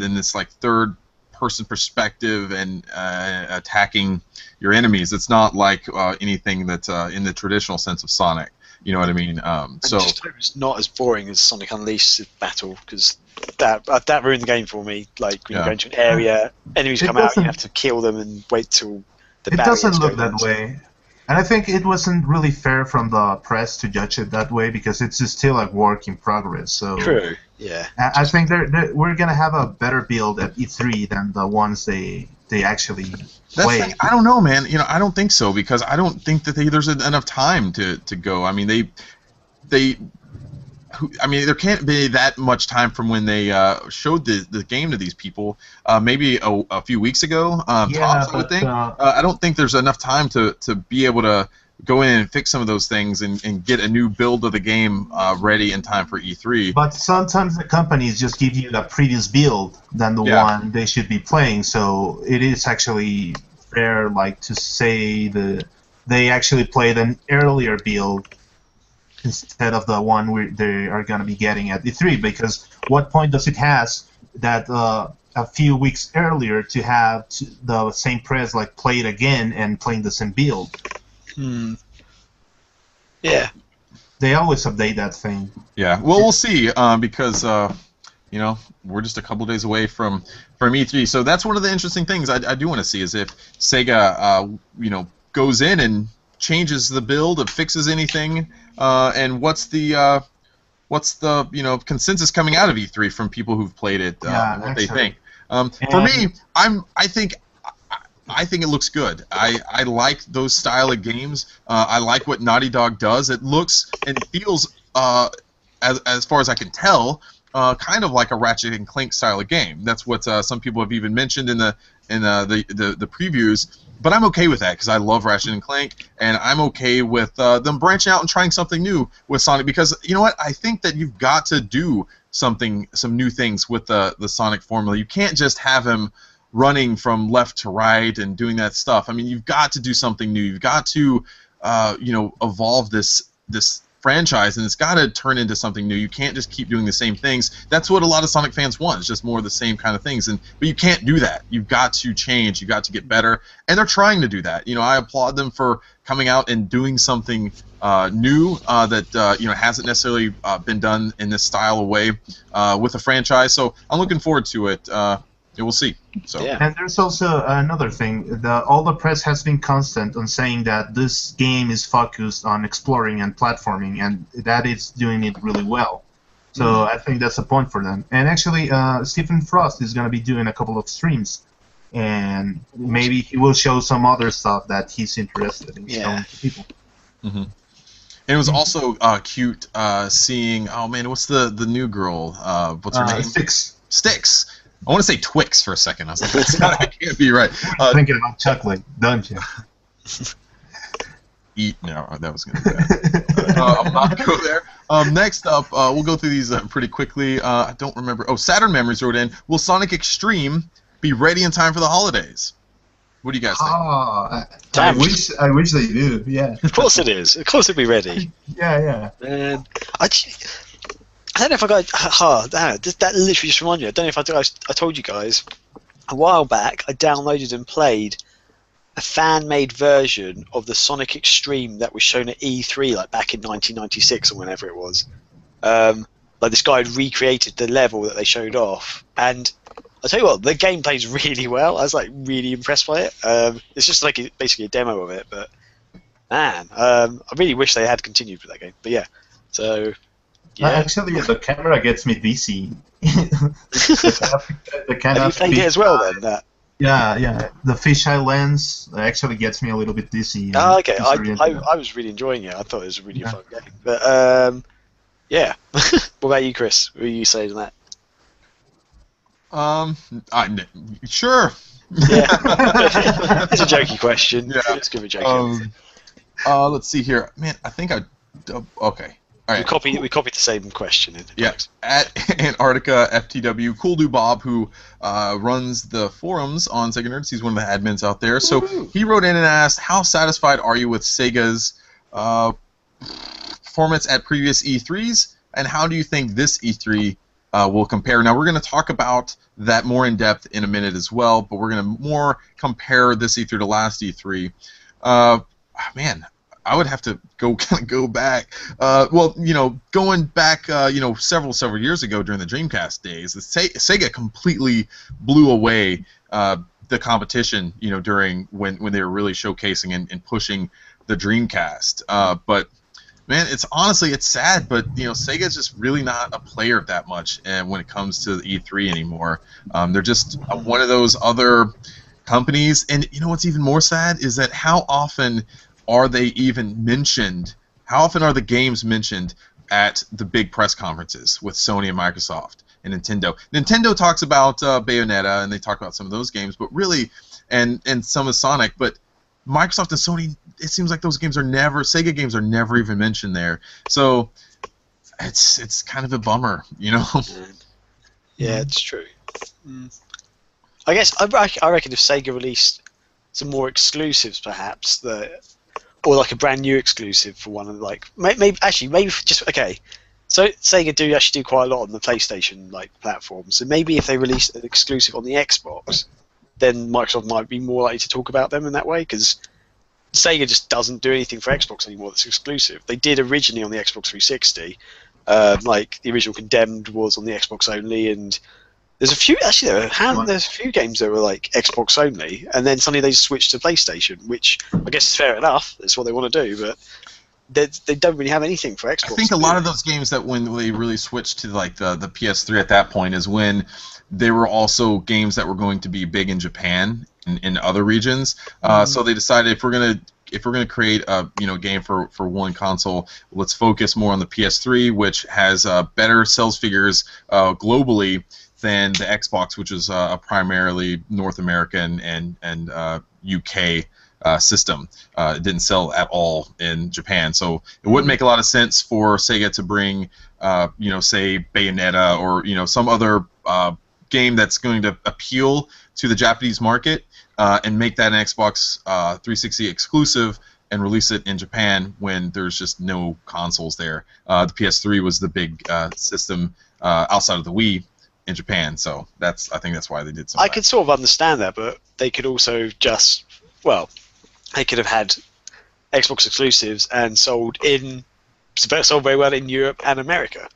in this like third person perspective and attacking your enemies. It's not like anything that's in the traditional sense of Sonic. You know what I mean? So I just hope it's not as boring as Sonic Unleashed battle, because that ruined the game for me. Like when you go into an area, enemies come out, you have to kill them and wait till the barriers It doesn't look go that down. way. And I think it wasn't really fair from the press to judge it that way, because it's still a work in progress. So True. Yeah. I think we're gonna have a better build at E3 than the ones they actually play. I don't know, man. I don't think so, because I don't think that there's enough time to go. I mean, there can't be that much time from when they showed the game to these people. Maybe a few weeks ago, tops, I would think. I don't think there's enough time to be able to go in and fix some of those things and get a new build of the game ready in time for E3. But sometimes the companies just give you a previous build than the one they should be playing, so it is actually fair, like, to say they actually played an earlier build instead of the one they are going to be getting at E3, because what point does it has that a few weeks earlier to have the same press like play it again and playing the same build? Yeah. They always update that thing. Yeah, well, we'll see, because we're just a couple days away from E3, so that's one of the interesting things I do want to see, is if Sega goes in and changes the build, or fixes anything, and what's the consensus coming out of E3 from people who've played it, what they think. For me, I think it looks good. I like those style of games. I like what Naughty Dog does. It looks and feels, as far as I can tell, kind of like a Ratchet and Clank style of game. That's what some people have even mentioned in the previews. But I'm okay with that, because I love Ratchet and Clank, and I'm okay with them branching out and trying something new with Sonic. Because you know what? I think that you've got to do some new things with the Sonic formula. You can't just have him running from left to right and doing that stuff. I mean, you've got to do something new. You've got to, evolve this franchise, and it's got to turn into something new. You can't just keep doing the same things. That's what a lot of Sonic fans want. It's just more of the same kind of things. But you can't do that. You've got to change. You've got to get better, and they're trying to do that. I applaud them for coming out and doing something new that hasn't necessarily been done in this style of way with a franchise. So I'm looking forward to it. We'll see. So. Yeah. And there's also another thing. All the press has been constant on saying that this game is focused on exploring and platforming, and that it's doing it really well. So I think that's a point for them. And actually, Stephen Frost is going to be doing a couple of streams, and maybe he will show some other stuff that he's interested in showing to people. Mm-hmm. And it was also cute seeing. Oh man, what's the new girl? What's her name? Sticks. I want to say Twix for a second. I was like, that can't be right. Thinking about chocolate, don't you? No, that was going to be bad. I'm not going to go there. Next up, we'll go through these pretty quickly. I don't remember. Oh, Saturn Memories wrote in, will Sonic Extreme be ready in time for the holidays? What do you guys think? I wish they do, yeah. Of course it is. Of course it'll be ready. Yeah. I don't know if I got. That literally just reminded me. I don't know if I told you guys a while back. I downloaded and played a fan-made version of the Sonic Extreme that was shown at E3, like back in 1996 or whenever it was. Like this guy had recreated the level that they showed off, and I'll tell you what, the game plays really well. I was like really impressed by it. It's just like basically a demo of it, but man, I really wish they had continued with that game. But yeah, so. Yeah. Actually, the camera gets me dizzy. the kind Have of you played it as well then? Yeah. The fisheye lens actually gets me a little bit dizzy. Oh, okay. I was really enjoying it. I thought it was a really fun game. But yeah. What about you, Chris? What are you saying on that? Sure. Yeah. It's a jokey question. Yeah. Let's give it a jokey. Let's see here. Man, I think okay. All right. We copied the same question. Yeah. At Antarctica FTW, Cool Dude Bob, who runs the forums on Sega Nerds, he's one of the admins out there. So he wrote in and asked, how satisfied are you with Sega's performance at previous E3s, and how do you think this E3 will compare? Now, we're going to talk about that more in depth in a minute as well, but we're going to more compare this E3 to last E3. Man, I would have to go back. Well, going back, several years ago during the Dreamcast days, the Sega completely blew away the competition. During when they were really showcasing and pushing the Dreamcast. But man, it's sad, but Sega's just really not a player that much, and when it comes to the E3 anymore, they're just one of those other companies. And what's even more sad is that how often are they even mentioned? How often are the games mentioned at the big press conferences with Sony and Microsoft and Nintendo? Nintendo talks about Bayonetta, and they talk about some of those games, but really, and some of Sonic, but Microsoft and Sony, it seems like those games are never, Sega games are never even mentioned there. So it's kind of a bummer, Yeah, it's true. I guess I reckon if Sega released some more exclusives, perhaps or like a brand new exclusive for one of maybe just okay. So Sega do actually do quite a lot on the PlayStation platforms. So maybe if they release an exclusive on the Xbox, then Microsoft might be more likely to talk about them in that way, because Sega just doesn't do anything for Xbox anymore that's exclusive. They did originally on the Xbox 360, the original Condemned was on the Xbox only, and there's a few there's a few games that were Xbox only, and then suddenly they just switched to PlayStation, which I guess is fair enough. That's what they want to do, but they don't really have anything for Xbox. I think a lot of those games that when they really switched to the PS3 at that point is when they were also games that were going to be big in Japan and in other regions. So they decided if we're gonna create a game for one console, let's focus more on the PS3, which has better sales figures globally than the Xbox, which is a primarily North American and UK system. It didn't sell at all in Japan, so it wouldn't make a lot of sense for Sega to bring, say Bayonetta or some other game that's going to appeal to the Japanese market and make that an Xbox 360 exclusive and release it in Japan when there's just no consoles there. The PS3 was the big system outside of the Wii in Japan, so I think that's why they did something. I could sort of understand that, but they could also they could have had Xbox exclusives and sold very well in Europe and America.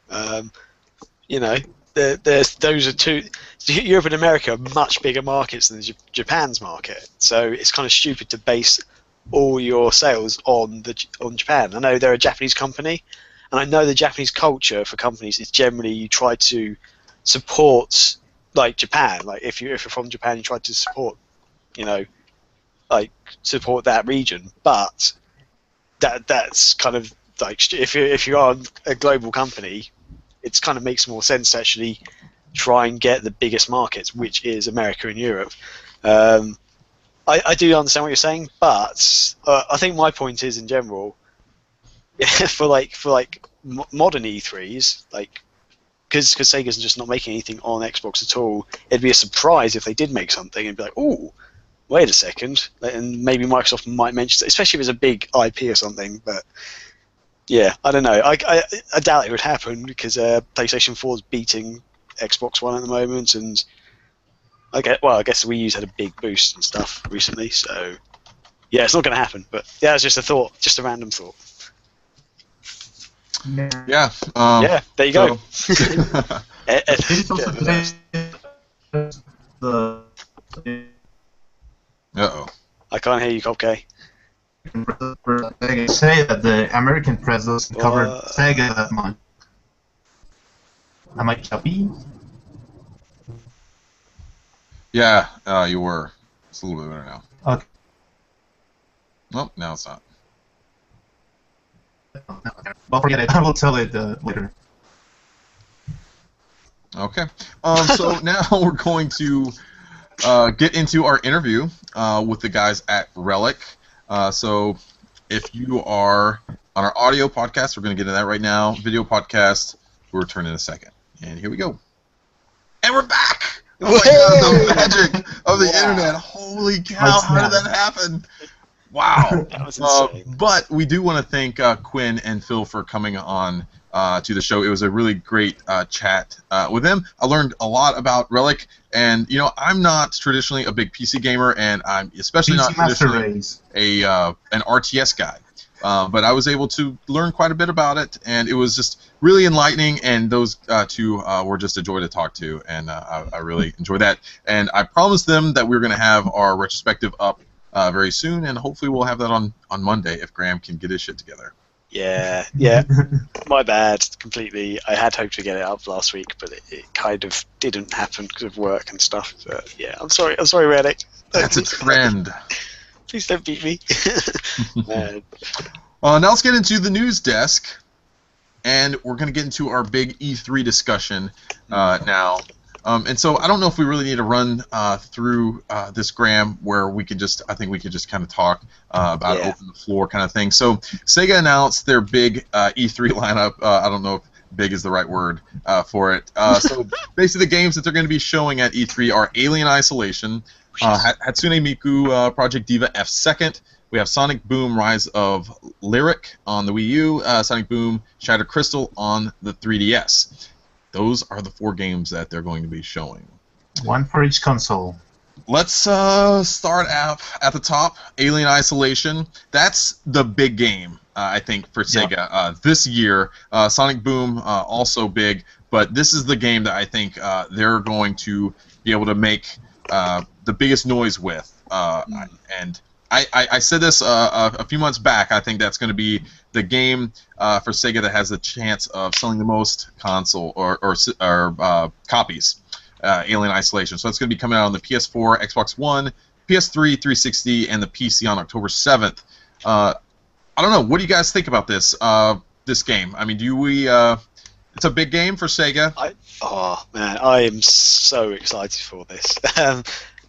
Those are two. Europe and America are much bigger markets than Japan's market, so it's kind of stupid to base all your sales on Japan. I know they're a Japanese company, and I know the Japanese culture for companies is generally you try to support Japan. If you're from Japan, you try to support support that region, but that's kind of if you are a global company, it kind of makes more sense to actually try and get the biggest markets, which is America and Europe. I do understand what you're saying, but I think my point is in general, for modern E3s, because Sega's just not making anything on Xbox at all, it'd be a surprise if they did make something and be like, ooh, wait a second, and maybe Microsoft might mention it, especially if it's a big IP or something. But yeah, I don't know. I doubt it would happen because PlayStation 4 is beating Xbox One at the moment, and I guess the Wii U's had a big boost and stuff recently. So yeah, it's not going to happen. But yeah, it's just a thought, just a random thought. Yeah. Yeah. There you go. Uh-oh. I can't hear you, Copke. They say that the American press doesn't cover Sega that much. Am I choppy? Yeah, you were. It's a little bit better now. Okay. Nope, now it's not. Well, forget it. I will tell it later. Okay. So now we're going to get into our interview with the guys at Relic. So if you are on our audio podcast, we're going to get into that right now. Video podcast, we'll return in a second. And here we go. And we're back! Oh my god, the magic of the internet. Holy cow, how did that happen? Wow. That was insane. But we do want to thank Quinn and Phil for coming on to the show. It was a really great chat with them. I learned a lot about Relic, and I'm not traditionally a big PC gamer, and I'm especially not PC Master traditionally Race. an RTS guy. But I was able to learn quite a bit about it, and it was just really enlightening, and those two were just a joy to talk to, and I really enjoyed that. And I promised them that we were going to have our retrospective up very soon, and hopefully we'll have that on Monday if Graham can get his shit together. Yeah. My bad, completely. I had hoped to get it up last week, but it kind of didn't happen because of work and stuff. But yeah, I'm sorry, Relic. That's a trend. Please don't beat me. Now let's get into the news desk, and we're going to get into our big E3 discussion now. And so I don't know if we really need to run through this, Graham, where I think we could just kind of talk about open the floor kind of thing. So SEGA announced their big E3 lineup. I don't know if big is the right word for it. So basically the games that they're going to be showing at E3 are Alien Isolation, Hatsune Miku Project Diva F2nd. We have Sonic Boom Rise of Lyric on the Wii U, Sonic Boom Shattered Crystal on the 3DS. Those are the 4 games that they're going to be showing. One for each console. Let's start out at the top, Alien Isolation. That's the big game, I think, for Sega this year. Sonic Boom, also big, but this is the game that I think they're going to be able to make the biggest noise with. And I said this a few months back. I think that's going to be the game for Sega that has the chance of selling the most console or copies. Alien Isolation. So it's going to be coming out on the PS4, Xbox One, PS3, 360, and the PC on October 7th. I don't know. What do you guys think about this game? I mean, it's a big game for Sega. I am so excited for this.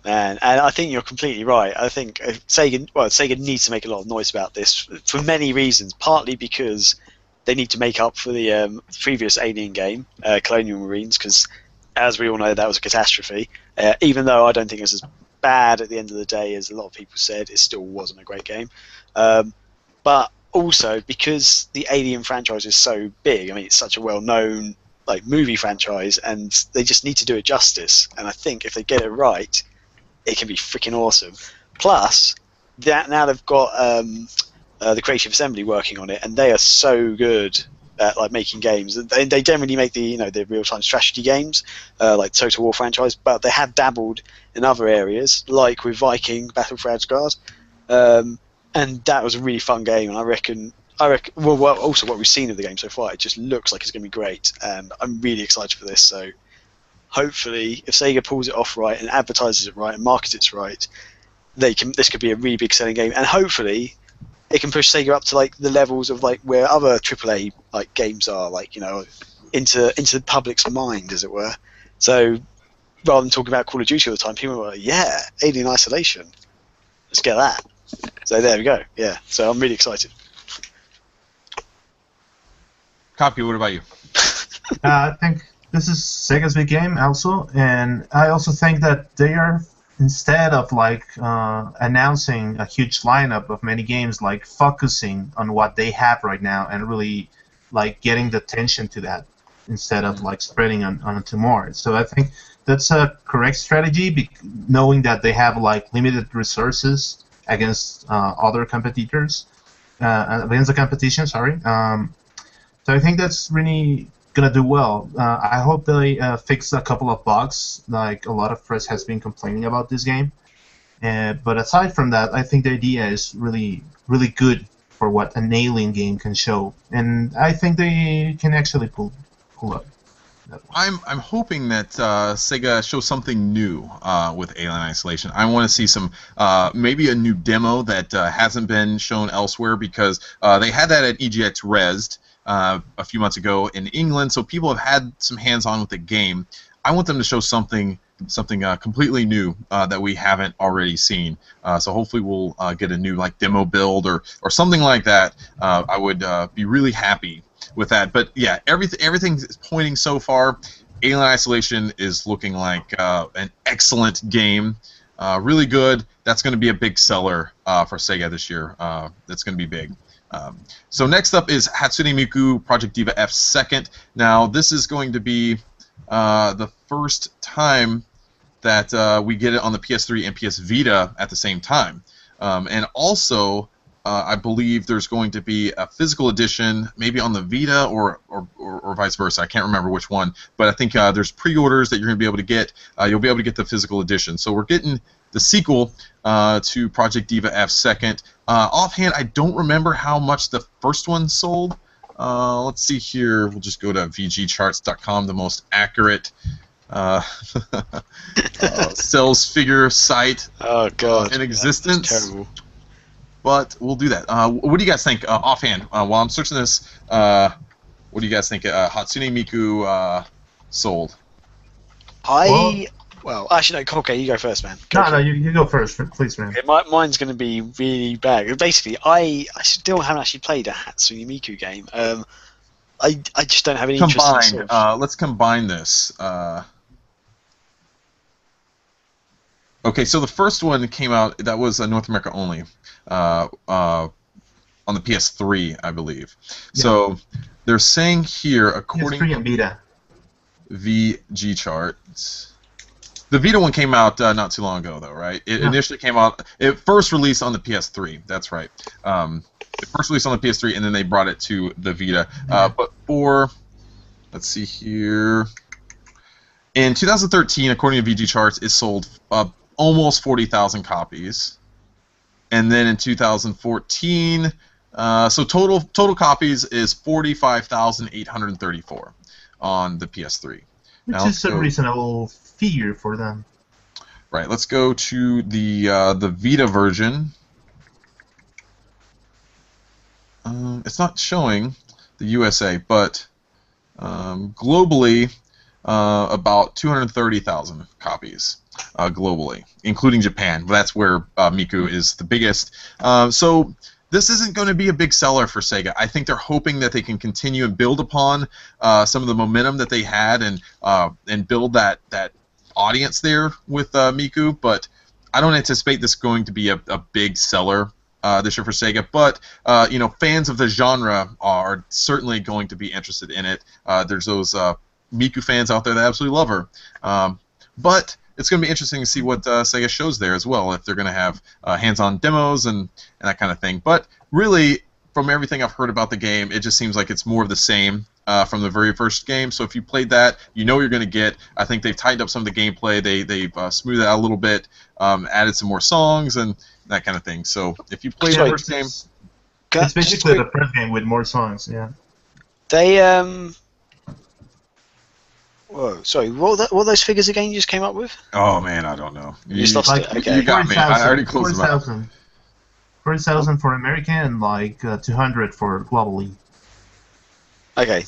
Man, and I think you're completely right. I think Sega needs to make a lot of noise about this for many reasons. Partly because they need to make up for the previous Alien game, Colonial Marines, because as we all know, that was a catastrophe. Even though I don't think it was as bad at the end of the day as a lot of people said, it still wasn't a great game. But also because the Alien franchise is so big. I mean, it's such a well-known movie franchise, and they just need to do it justice. And I think if they get it right, it can be freaking awesome. Plus, now they've got the Creative Assembly working on it, and they are so good at making games. They generally make the real-time strategy games, like Total War franchise, but they have dabbled in other areas, like with Viking Battle for Asgard, and that was a really fun game. And I reckon. Well, also what we've seen of the game so far, it just looks like it's going to be great, and I'm really excited for this. So hopefully, if Sega pulls it off right and advertises it right and markets it right, this could be a really big selling game, and hopefully it can push Sega up to the levels of where other AAA games are, into the public's mind, as it were. So rather than talking about Call of Duty all the time, people are like, yeah, Alien Isolation, let's get that. So there we go. Yeah. So I'm really excited. Copy, what about you? I think this is Sega's big game also, and I also think that they are, instead of announcing a huge lineup of many games, focusing on what they have right now and really getting the attention to that instead of spreading onto more. So I think that's a correct strategy, knowing that they have limited resources against other competitors, against the competition. Sorry. So I think that's really gonna do well. I hope they fix a couple of bugs, a lot of press has been complaining about this game. But aside from that, I think the idea is really, really good for what an Alien game can show, and I think they can actually pull up. I'm hoping that Sega shows something new with Alien Isolation. I want to see some maybe a new demo that hasn't been shown elsewhere, because they had that at EGX Rezzed a few months ago in England, so people have had some hands-on with the game. I want them to show something completely new that we haven't already seen. So hopefully we'll get a new demo build or something like that. I would be really happy with that. But yeah, everything is pointing so far. Alien Isolation is looking like an excellent game. Really good. That's going to be a big seller for Sega this year. That's going to be big. So next up is Hatsune Miku Project Diva F Second. Now this is going to be the first time that we get it on the PS3 and PS Vita at the same time. And also, I believe there's going to be a physical edition, maybe on the Vita or vice versa. I can't remember which one, but I think there's pre-orders that you're going to be able to get. You'll be able to get the physical edition. So we're getting the sequel to Project Diva F Second. Offhand, I don't remember how much the first one sold. Let's see here. We'll just go to VGCharts.com, the most accurate sales figure site in existence. That's terrible. But we'll do that. What do you guys think offhand? While I'm searching this, what do you guys think Hatsune Miku sold? Well, actually, no, okay, you go first, man. You go first, please, man. Okay, mine's going to be really bad. Basically, I still haven't actually played a Hatsune Miku game. I just don't have any interest in sort of... Let's combine this. Okay, so the first one came out, that was North America only, on the PS3, I believe. Yeah. So they're saying here, according PS3 and Vita. VG charts. The Vita one came out not too long ago, though, right? It initially came out, it first released on the PS3, that's right. It first released on the PS3, and then they brought it to the Vita. But for, let's see here, in 2013, according to VG charts, it sold almost 40,000 copies, and then in 2014, so total copies is 45,834 on the PS3. Which is a reasonable figure for them. Right. Let's go to the Vita version. It's not showing the USA, but globally, about 230,000 copies. Globally, including Japan. That's where Miku is the biggest. So this isn't going to be a big seller for Sega. I think they're hoping that they can continue and build upon some of the momentum that they had and build that audience there with Miku. But I don't anticipate this going to be a big seller this year for Sega. But fans of the genre are certainly going to be interested in it. There's those Miku fans out there that absolutely love her. But it's going to be interesting to see what Sega shows there as well, if they're going to have hands-on demos and that kind of thing. But really, from everything I've heard about the game, it just seems like it's more of the same from the very first game. So if you played that, you know what you're going to get. I think they've tightened up some of the gameplay. They've smoothed it out a little bit, added some more songs and that kind of thing. So if you played the first game... It's basically the first game with more songs, yeah. They... Whoa, sorry, what were those figures again you just came up with? Oh man, I don't know. You just lost it. Okay. You got me. I already closed them out. 40,000 for American and like 200 for globally. Okay.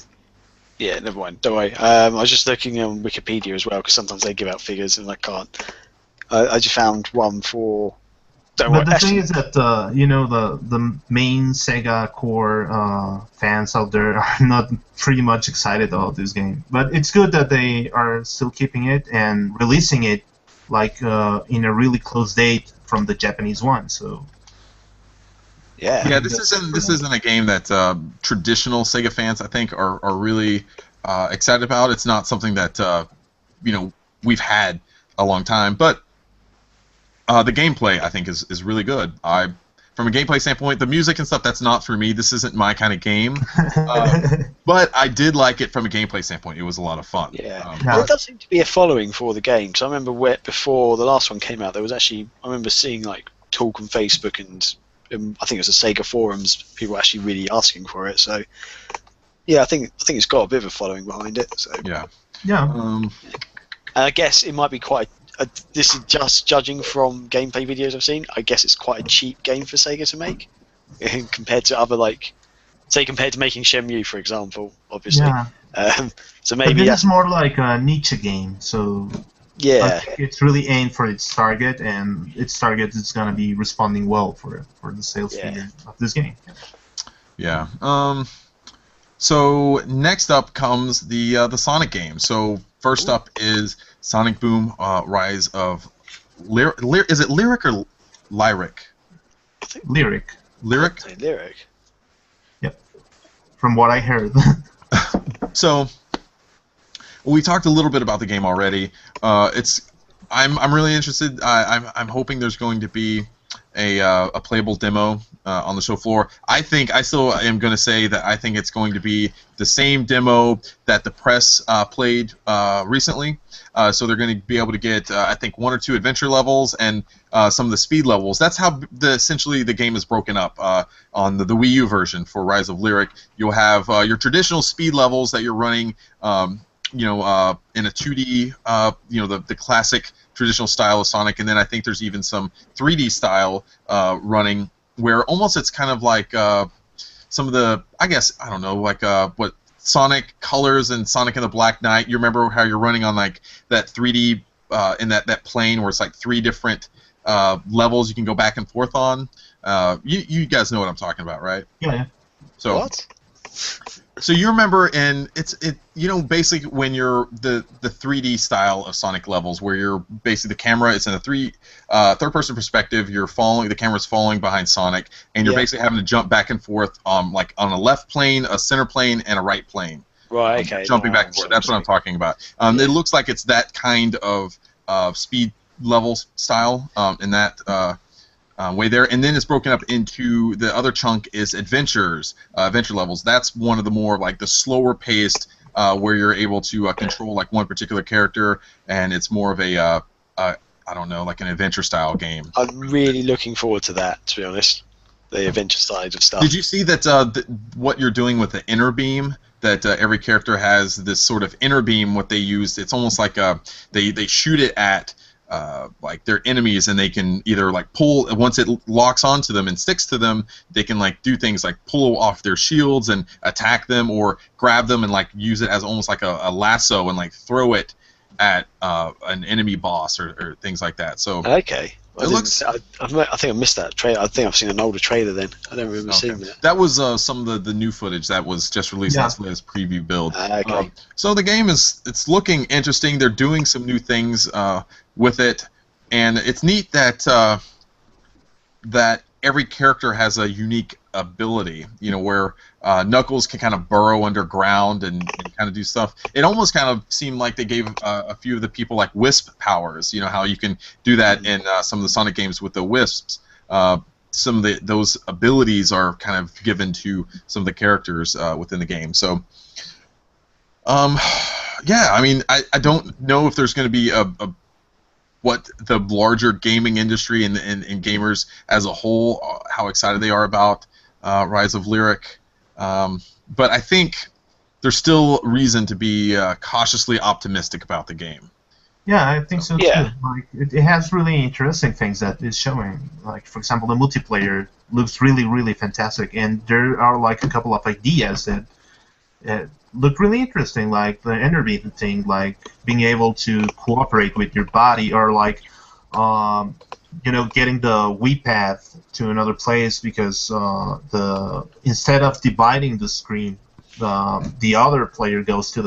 Yeah, never mind. Don't worry. I was just looking on Wikipedia as well because sometimes they give out figures and I can't. I just found one for. But the thing is that the main Sega core fans out there are not pretty much excited about this game. But it's good that they are still keeping it and releasing it like in a really close date from the Japanese one. So yeah, this isn't a game that traditional Sega fans I think are really excited about. It's not something that we've had a long time, but. The gameplay, I think, is really good. From a gameplay standpoint, the music and stuff, that's not for me. This isn't my kind of game. But I did like it from a gameplay standpoint. It was a lot of fun. Yeah. Well, it does seem to be a following for the game. Because I remember before the last one came out, there was actually, I remember seeing like talk on Facebook and I think it was the Sega forums, people were actually really asking for it. So, yeah, I think it's got a bit of a following behind it. So yeah. And I guess it might be quite. This is just judging from gameplay videos I've seen. I guess it's quite a cheap game for Sega to make, compared to other compared to making Shenmue, for example. Obviously, yeah. So maybe but this is more like a niche game. So yeah, it's really aimed for its target, and its target is gonna be responding well for the sales figure of this game. Yeah. So next up comes the Sonic game. So first up is Sonic Boom: Rise of is it lyric or lyric? Lyric. Lyric. Say lyric. Yep. From what I heard. So we talked a little bit about the game already. I'm really interested. I'm hoping there's going to be a playable demo on the show floor. I still am going to say that I think it's going to be the same demo that the press played recently. So they're going to be able to get, I think, 1 or 2 adventure levels and some of the speed levels. That's how essentially the game is broken up on the Wii U version for Rise of Lyric. You'll have your traditional speed levels that you're running, in a 2D, the classic traditional style of Sonic, and then I think there's even some 3D style running where almost it's kind of like some of the, I guess, I don't know, like what Sonic Colors and Sonic and the Black Knight. You remember how you're running on like that 3D in that plane where it's like 3 different levels you can go back and forth on. You guys know what I'm talking about, right? Yeah. So What? So you remember, and basically when you're the 3D style of Sonic levels, where you're basically the camera is in a third-person perspective. The camera's falling behind Sonic, and you're basically having to jump back and forth, like on a left plane, a center plane, and a right plane. Right. Okay. Jumping back and forth. That's what I'm talking about. It looks like it's that kind of speed level style in that. Way there, and then it's broken up into the other chunk is adventure levels. That's one of the more like the slower paced where you're able to control like one particular character, and it's more of a I don't know, like an adventure style game. I'm really looking forward to that, to be honest. The adventure side of stuff. Did you see that what you're doing with the inner beam? That every character has this sort of inner beam. What they use, it's almost like they shoot it at like their enemies, and they can either like pull once it locks onto them and sticks to them, they can like do things like pull off their shields and attack them, or grab them and like use it as almost like a lasso and like throw it at an enemy boss or things like that. So okay. I think I missed that trailer. I think I've seen an older trailer then. I don't remember seeing that. That was some of the new footage that was just released last latest preview build. Okay. So the game it's looking interesting. They're doing some new things with it, and it's neat that that every character has a unique ability. Where Knuckles can kind of burrow underground and kind of do stuff. It almost kind of seemed like they gave a few of the people like Wisp powers. You know how you can do that in some of the Sonic games with the Wisps. Some of those abilities are kind of given to some of the characters within the game. So, yeah, I mean, I don't know if there's going to be what the larger gaming industry and gamers as a whole, how excited they are about Rise of Lyric. But I think there's still reason to be cautiously optimistic about the game. Yeah, I think so too. Yeah. Like, it has really interesting things that it's showing. Like, for example, the multiplayer looks really, really fantastic, and there are like a couple of ideas that look really interesting, like the energy thing, like being able to cooperate with your body, or like getting the Wii Pad to another place, because instead of dividing the screen, the other player goes to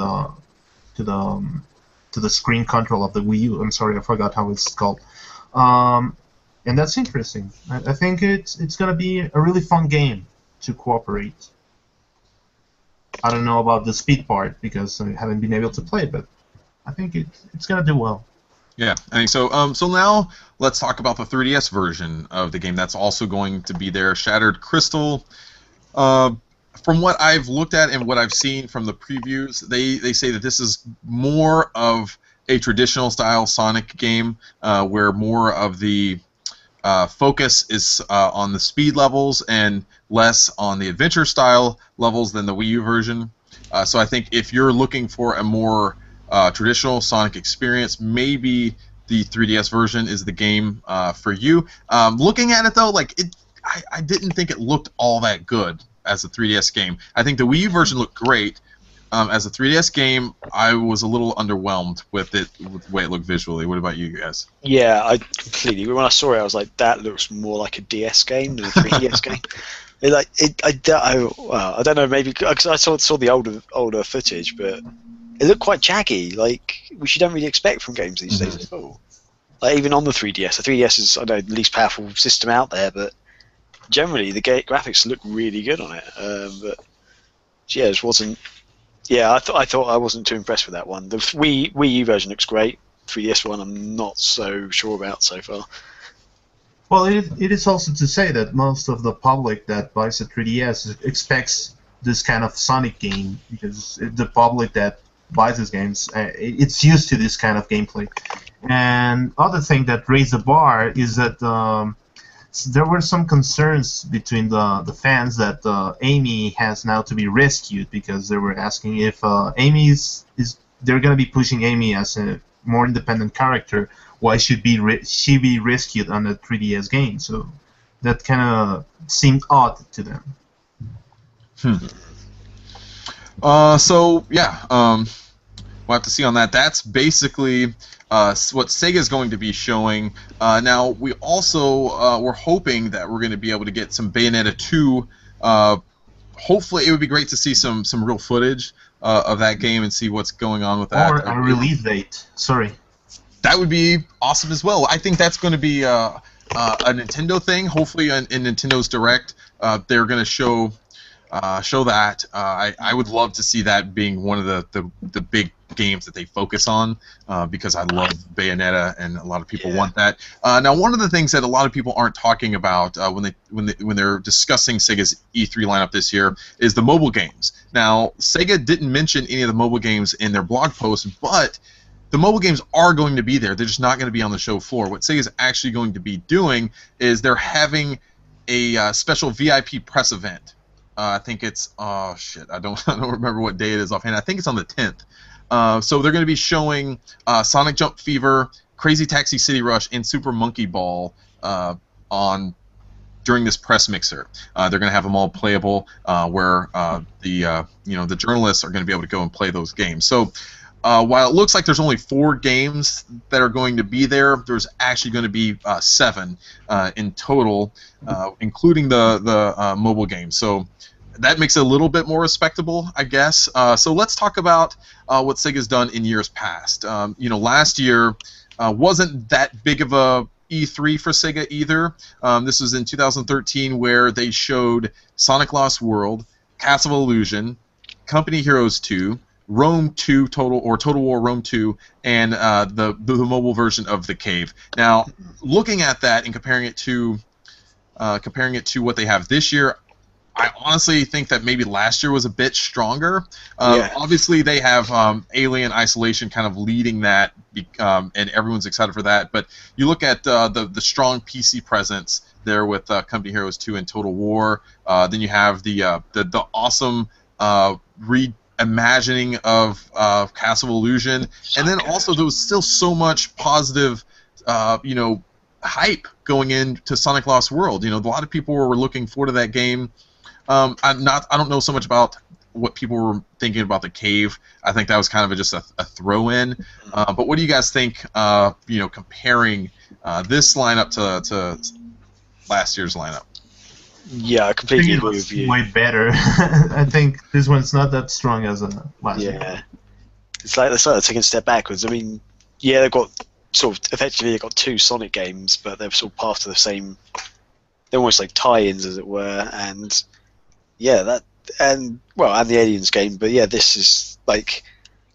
the screen control of the Wii U. I'm sorry, I forgot how it's called. And that's interesting. I think it's gonna be a really fun game to cooperate. I don't know about the speed part because I haven't been able to play it, but I think it's gonna do well. Yeah, I think so. So now let's talk about the 3DS version of the game that's also going to be there, Shattered Crystal. From what I've looked at and what I've seen from the previews, they say that this is more of a traditional style Sonic game, where more of the focus is on the speed levels and less on the adventure style levels than the Wii U version. So I think if you're looking for a more traditional Sonic experience, maybe the 3DS version is the game for you. Looking at it though, like I didn't think it looked all that good as a 3DS game. I think the Wii U version looked great. As a 3DS game, I was a little underwhelmed with the way it looked visually. What about you guys? Yeah, I completely. When I saw it, I was like, that looks more like a DS game than a 3DS game. I don't know, maybe because I saw the older footage, but it looked quite jaggy, like which you don't really expect from games these days at all. Like even on the 3DS, the 3DS is I know the least powerful system out there, but generally the graphics look really good on it. But yeah, it wasn't. Yeah, I thought I wasn't too impressed with that one. The Wii U version looks great. 3DS one, I'm not so sure about so far. Well, it is also to say that most of the public that buys a 3DS expects this kind of Sonic game, because the public that buys these games, it's used to this kind of gameplay. And other thing that raised the bar is that there were some concerns between the fans that Amy has now to be rescued, because they were asking if Amy is they're going to be pushing Amy as a more independent character. Why should she be rescued on a 3DS game? So that kind of seemed odd to them. So yeah, we'll have to see on that. That's basically what Sega is going to be showing. Now we also we're hoping that we're going to be able to get some Bayonetta 2. Hopefully, it would be great to see some real footage of that game and see what's going on with that. Or a release date. Sorry. That would be awesome as well. I think that's going to be a Nintendo thing. Hopefully, in Nintendo's Direct, they're going to show that. I would love to see that being one of the big games that they focus on, because I love Bayonetta and a lot of people want that. Now, one of the things that a lot of people aren't talking about when they're discussing Sega's E3 lineup this year is the mobile games. Now, Sega didn't mention any of the mobile games in their blog post, but the mobile games are going to be there. They're just not going to be on the show floor. What Sega's actually going to be doing is they're having a special VIP press event. I think it's I don't remember what day it is offhand. I think it's on the 10th. So they're going to be showing Sonic Jump Fever, Crazy Taxi City Rush, and Super Monkey Ball during this press mixer. They're going to have them all playable, where the journalists are going to be able to go and play those games. So while it looks like there's only 4 games that are going to be there, there's actually going to be 7 in total, including the mobile games. So that makes it a little bit more respectable, I guess. So let's talk about what Sega's done in years past. Last year wasn't that big of a E3 for Sega either. This was in 2013, where they showed Sonic Lost World, Castle of Illusion, Company Heroes 2, Rome 2 Total War Rome 2, and the mobile version of The Cave. Now, looking at that and comparing it to what they have this year, I honestly think that maybe last year was a bit stronger. Obviously, they have Alien Isolation kind of leading that, and everyone's excited for that. But you look at the strong PC presence there with Company Heroes 2 and Total War. Then you have the awesome reimagining of Castle of Illusion, and then also there was still so much positive, hype going into Sonic Lost World. A lot of people were looking forward to that game. I don't know so much about what people were thinking about The Cave. I think that was kind of just a throw-in. But what do you guys think? Comparing this lineup to last year's lineup. Yeah, I completely agree with you. Way better. I think this one's not that strong as last year. Yeah, it's like they're sort of taking a step backwards. I mean, they've got effectively 2 Sonic games, but they're sort of part of the same. They're almost like tie-ins, as it were, and and the Aliens game. But this is like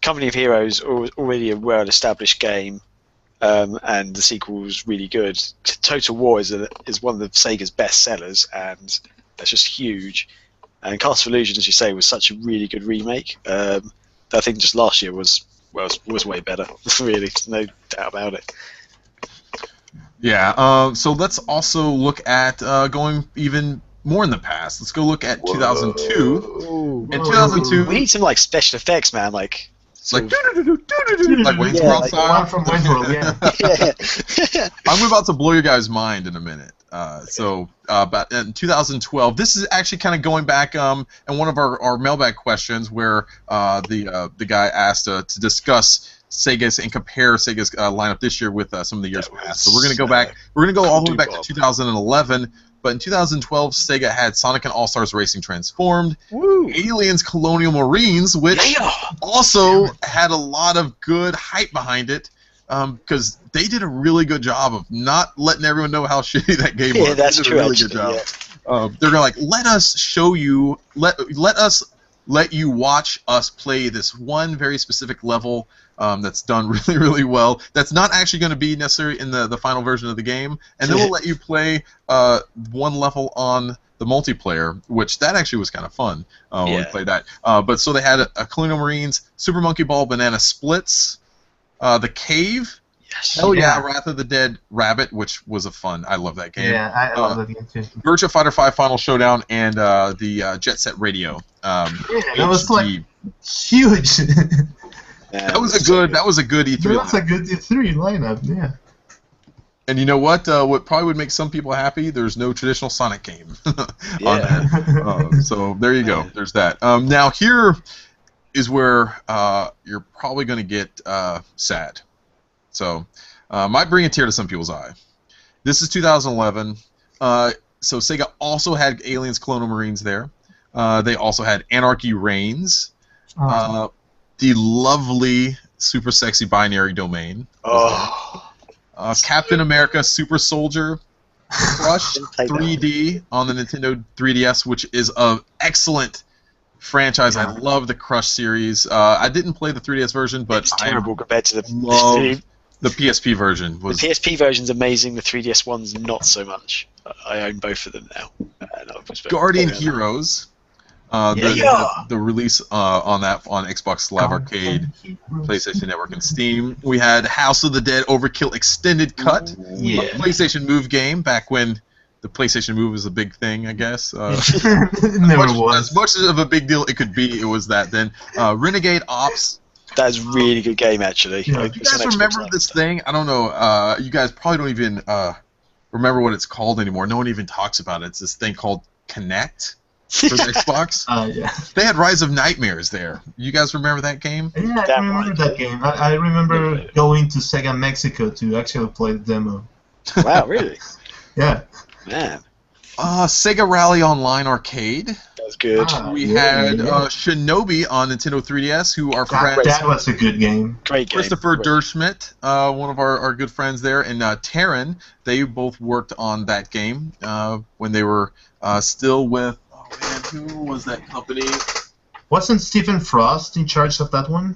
Company of Heroes, already a well-established game, and the sequel was really good. Total War is one of Sega's best sellers, and that's just huge. And Castle of Illusion, as you say, was such a really good remake. I think just last year was way better. Really, no doubt about it. Yeah. So let's also look at going even more in the past. Let's go look at 2002. In 2002, we need some special effects, man. Like Wayne's World style. One from Wayne's World, yeah. I'm about to blow your guys' mind in a minute. But in 2012, this is actually kind of going back and one of our mailbag questions where the guy asked to discuss Sega's and compare Sega's lineup this year with some of the years past. So we're going to go back. We're going to go all the way back to 2011. But in 2012, Sega had Sonic and All-Stars Racing Transformed, Aliens Colonial Marines, which also had a lot of good hype behind it, because they did a really good job of not letting everyone know how shitty that game was. Yeah, that's they did true. a really Actually, good job. yeah. They're gonna let us show you, let you watch us play this one very specific level that's done really, really well. That's not actually going to be necessary in the final version of the game, and then we'll let you play one level on the multiplayer, which that actually was kind of fun when we played that. But so they had a Colonial Marines, Super Monkey Ball, Banana Splits, the Cave. Yes. Hell yeah, Wrath of the Dead Rabbit, which was a fun. I love that game. Yeah, I love that game too. Virtua Fighter 5 Final Showdown and the Jet Set Radio. Yeah, that was like huge. That was a good E3. That was a good E3 lineup. Yeah. And you know what? What probably would make some people happy? There's no traditional Sonic game on that. So there you go. There's that. Now here is where you're probably going to get sad. So might bring a tear to some people's eye. This is 2011. So Sega also had Aliens Colonial Marines there. They also had Anarchy Reigns. The lovely, super sexy Binary Domain. Captain America Super Soldier Crush 3D on the Nintendo 3DS, which is an excellent franchise. I love the Crush series. I didn't play the 3DS version, but it's terrible compared to the PSP version. The PSP version's amazing. The 3DS one's not so much. I own both of them now. Guardian Heroes. The release on Xbox Live Arcade, PlayStation Network, and Steam. We had House of the Dead Overkill Extended Cut, PlayStation Move game back when the PlayStation Move was a big thing, I guess. As much of a big deal it could be, it was that then. Renegade Ops. That's a really good game, actually. Yeah, you guys remember this thing? I don't know. You guys probably don't even remember what it's called anymore. No one even talks about it. It's this thing called Kinect. For the Xbox? Yeah. They had Rise of Nightmares there. You guys remember that game? Yeah, I remember that game. I remember going to Sega Mexico to actually play the demo. Wow, really? Yeah. Man. Sega Rally Online Arcade. That was good. We had Shinobi on Nintendo 3DS, who are friends. That was a good game. Great game. Christopher Derschmidt, one of our good friends there, and Taryn. They both worked on that game when they were still with... Man, who was that company? Wasn't Stephen Frost in charge of that one?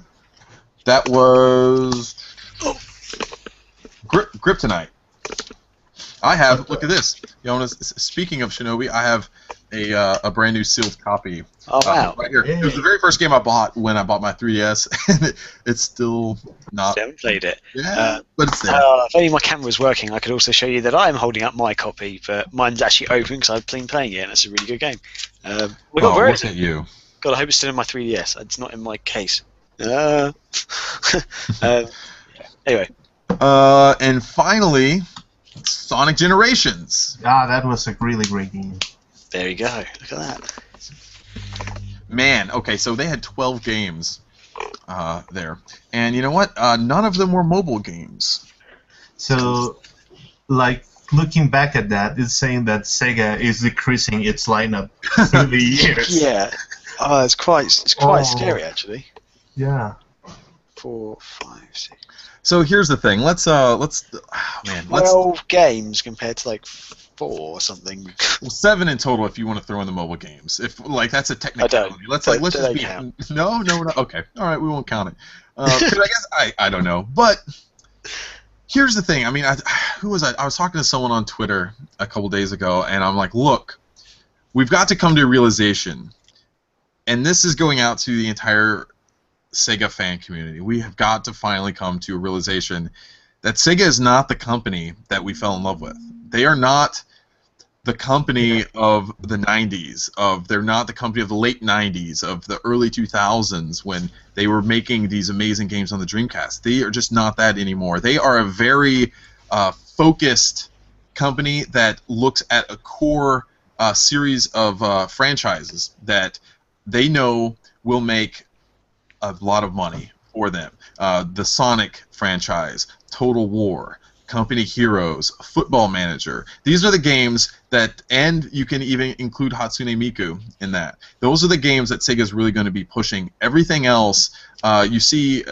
That was Kryptonite. I have. Look at this. Speaking of Shinobi, I have a brand new sealed copy. Oh wow! Right here. It was the very first game I bought when I bought my 3DS, and it's still not. I haven't played it. Yeah, but it's there. If only my camera was working, I could also show you that I am holding up my copy, but mine's actually open because I've been playing it, and it's a really good game. What's at you? God, I hope it's still in my 3DS. It's not in my case. Anyway. And finally, Sonic Generations. That was a really great game. There you go. Look at that. Man, okay, so they had 12 games there. And you know what? None of them were mobile games. So, like, looking back at that, it's saying that Sega is decreasing its lineup through the years. Yeah. Oh, it's quite scary, actually. Yeah. 4, 5, 6. So here's the thing. Let's 12 games compared to like 4 or something. Well, 7 in total if you want to throw in the mobile games. If that's a technicality. Let's just be count. No. Okay. All right, we won't count it. 'Cause I guess I don't know. But here's the thing. I mean, who was I? I was talking to someone on Twitter a couple days ago, and I'm like, look, we've got to come to a realization, and this is going out to the entire Sega fan community. We have got to finally come to a realization that Sega is not the company that we fell in love with. They are not the company of the 90s. They're not the company of the late 90s, of the early 2000s when they were making these amazing games on the Dreamcast. They are just not that anymore. They are a very focused company that looks at a core series of franchises that they know will make a lot of money for them. The Sonic franchise, Total War, Company Heroes, Football Manager. These are the games that, and you can even include Hatsune Miku in that. Those are the games that Sega is really going to be pushing. Everything else, you see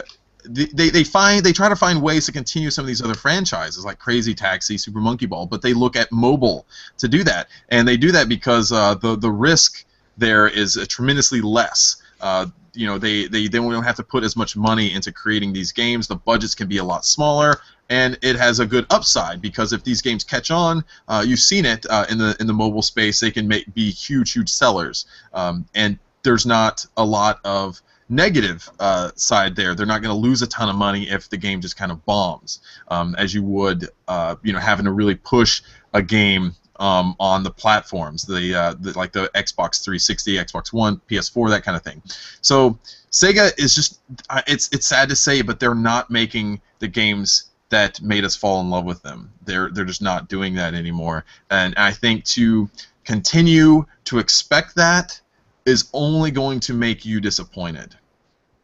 they try to find ways to continue some of these other franchises like Crazy Taxi, Super Monkey Ball, but they look at mobile to do that, and they do that because the risk there is tremendously less. They don't have to put as much money into creating these games. The budgets can be a lot smaller, and it has a good upside because if these games catch on, you've seen it in the mobile space. They can be huge sellers, and there's not a lot of negative side there. They're not going to lose a ton of money if the game just kind of bombs, as you would, having to really push a game on the platforms, like the Xbox 360, Xbox One, PS4, that kind of thing. So Sega is just, it's sad to say, but they're not making the games that made us fall in love with them. They're just not doing that anymore. And I think to continue to expect that is only going to make you disappointed.